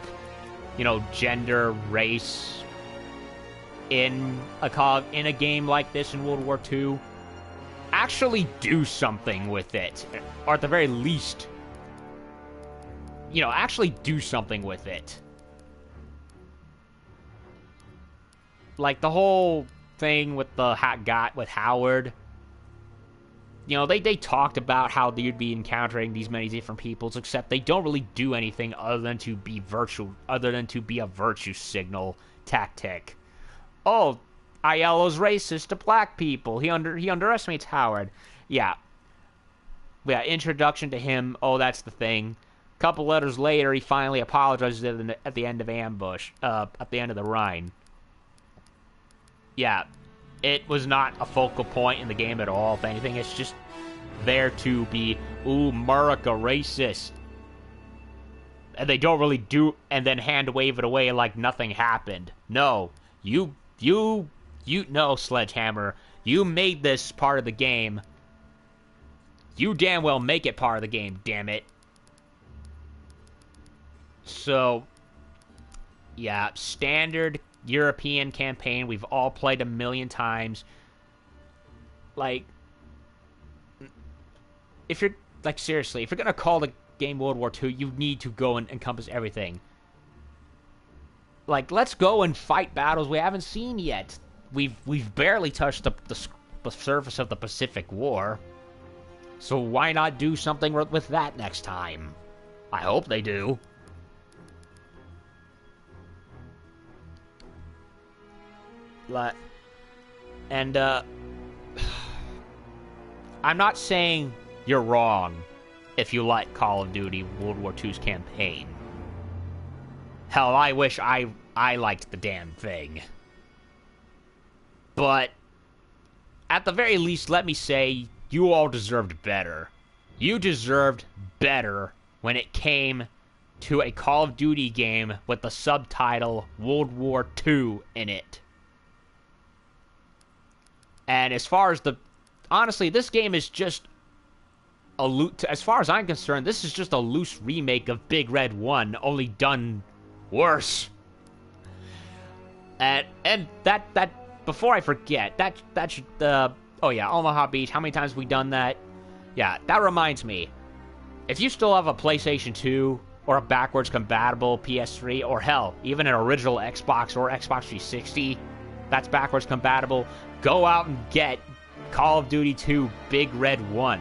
[SPEAKER 1] gender, race in a game like this in World War II, actually do something with it. Or at the very least, actually do something with it. Like the whole thing with the with Howard. They talked about how you'd be encountering these many different peoples, except they don't really do anything other than to be a virtue signal tactic. Oh, Aiello's racist to black people. He underestimates Howard. Yeah, introduction to him. Oh, that's the thing. Couple letters later, he finally apologizes at the end of Ambush. At the end of the Rhine. Yeah, it was not a focal point in the game at all. If anything, it's just there to be, ooh, America racist. And they don't really do, and then hand wave it away like nothing happened. No, you, no, Sledgehammer. You made this part of the game. You damn well make it part of the game, damn it. So, yeah, standard European campaign we've all played a million times. Like, if you're, like, seriously, if you're gonna call the game World War II, you need to go and encompass everything. Like, let's go and fight battles we haven't seen yet. We've barely touched the surface of the Pacific War. So why not do something with that next time? I hope they do. And, I'm not saying you're wrong if you like Call of Duty World War II's campaign. Hell, I wish I liked the damn thing. But, at the very least, let me say, you all deserved better. You deserved better when it came to a Call of Duty game with the subtitle World War II in it. And as far as honestly, this game is just as far as I'm concerned, this is just a loose remake of Big Red 1, only done worse. And that before I forget, that should oh yeah, Omaha Beach, how many times have we done that? Yeah, that reminds me. If you still have a PlayStation 2 or a backwards compatible PS3, or hell, even an original Xbox or Xbox 360 that's backwards compatible, go out and get Call of Duty 2 Big Red 1.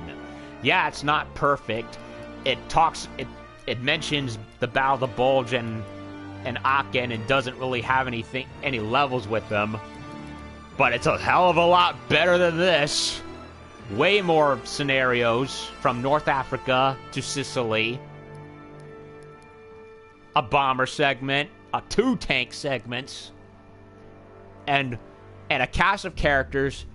[SPEAKER 1] Yeah, it's not perfect. It mentions the Battle of the Bulge and Aachen and doesn't really have any levels with them. But it's a hell of a lot better than this. Way more scenarios, from North Africa to Sicily. A bomber segment, 2 tank segments, and a cast of characters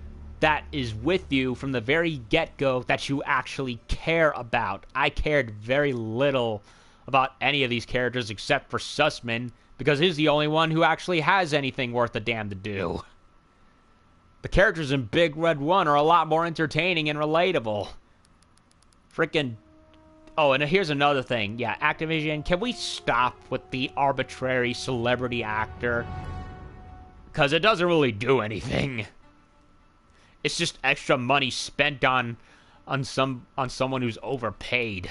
[SPEAKER 1] that is with you from the very get-go that you actually care about. I cared very little about any of these characters except for Sussman, because he's the only one who actually has anything worth a damn to do. The characters in Big Red 1 are a lot more entertaining and relatable. Freaking... Oh, and here's another thing. Yeah, Activision, can we stop with the arbitrary celebrity actor? Because it doesn't really do anything. It's just extra money spent on someone who's overpaid.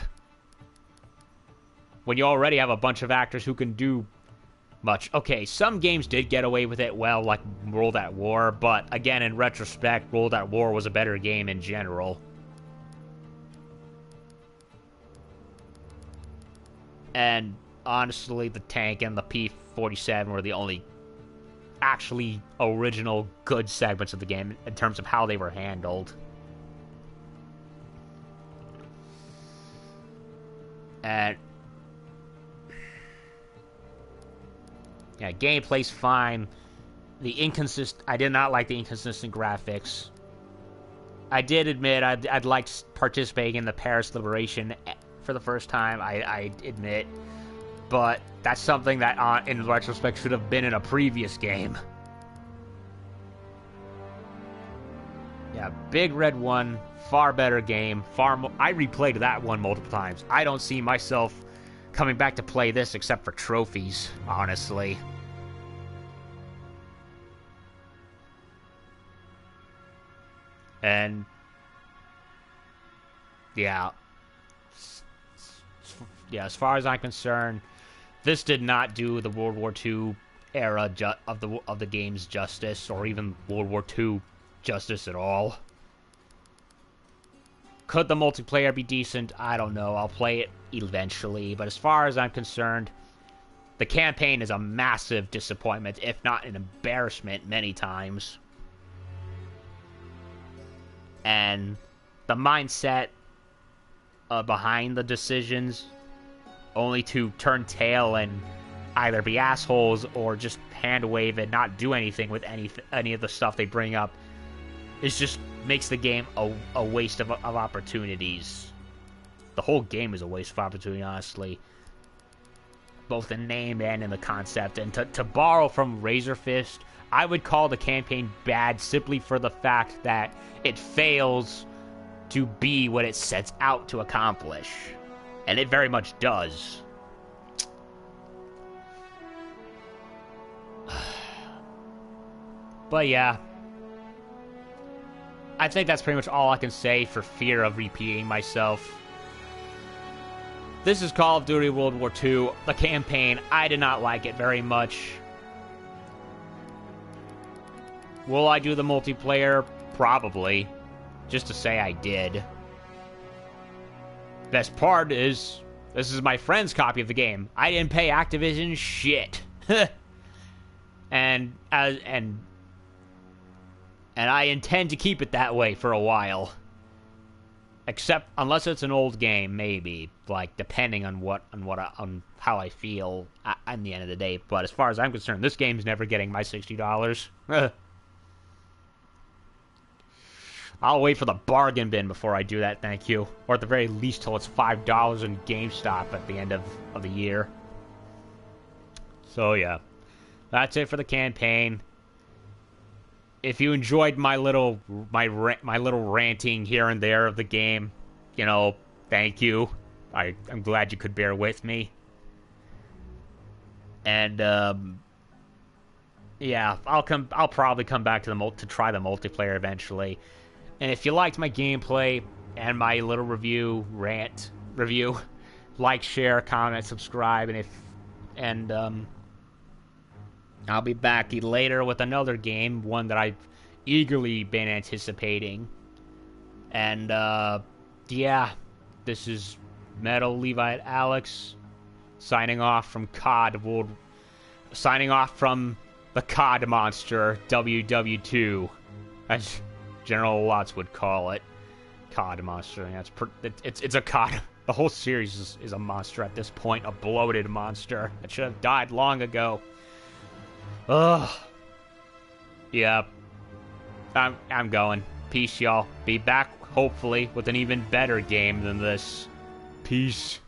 [SPEAKER 1] When you already have a bunch of actors who can do much. Okay, some games did get away with it well, like World at War, but again, in retrospect, World at War was a better game in general. And honestly, the tank and the P-47 were the only actually original good segments of the game in terms of how they were handled. And yeah, gameplay's fine. I did not like the inconsistent graphics. I did admit I'd liked participating in the Paris Liberation for the first time, I admit. But that's something that, in retrospect, should have been in a previous game. Yeah, Big Red 1, far better game. I replayed that one multiple times. I don't see myself coming back to play this except for trophies, honestly. And yeah. Yeah, as far as I'm concerned, this did not do the World War II era of the game's justice, or even World War II justice at all. Could the multiplayer be decent? I don't know. I'll play it eventually, but as far as I'm concerned, the campaign is a massive disappointment, if not an embarrassment many times. And the mindset behind the decisions, only to turn tail and either be assholes or just hand wave and not do anything with any of the stuff they bring up, is just makes the game a waste of opportunities. The whole game is a waste of opportunity, honestly. Both in name and in the concept. And to borrow from Razor Fist, I would call the campaign bad simply for the fact that it fails to be what it sets out to accomplish. And it very much does. But yeah, I think that's pretty much all I can say for fear of repeating myself. This is Call of Duty World War II. The campaign, I did not like it very much. Will I do the multiplayer? Probably. Just to say I did. Best part is, this is my friend's copy of the game. I didn't pay Activision shit. and I intend to keep it that way for a while. Except, unless it's an old game, maybe. Like, depending on on how I feel at the end of the day. But as far as I'm concerned, this game's never getting my $60. I'll wait for the bargain bin before I do that, thank you. Or at the very least till it's $5 in GameStop at the end of the year. So yeah, that's it for the campaign. If you enjoyed my little ranting here and there of the game, you know, thank you. I'm glad you could bear with me. And yeah, I'll probably come back to try the multiplayer eventually. And if you liked my gameplay and my little rant review, like, share, comment, subscribe, and I'll be back later with another game, one that I've eagerly been anticipating. And yeah, this is Metal Levite Alex signing off from signing off from the COD monster WW2, as General Watts would call it. COD monster. It's a COD. The whole series is a monster at this point, a bloated monster that should have died long ago. Ugh. Yeah. I'm going. Peace, y'all. Be back, hopefully, with an even better game than this. Peace.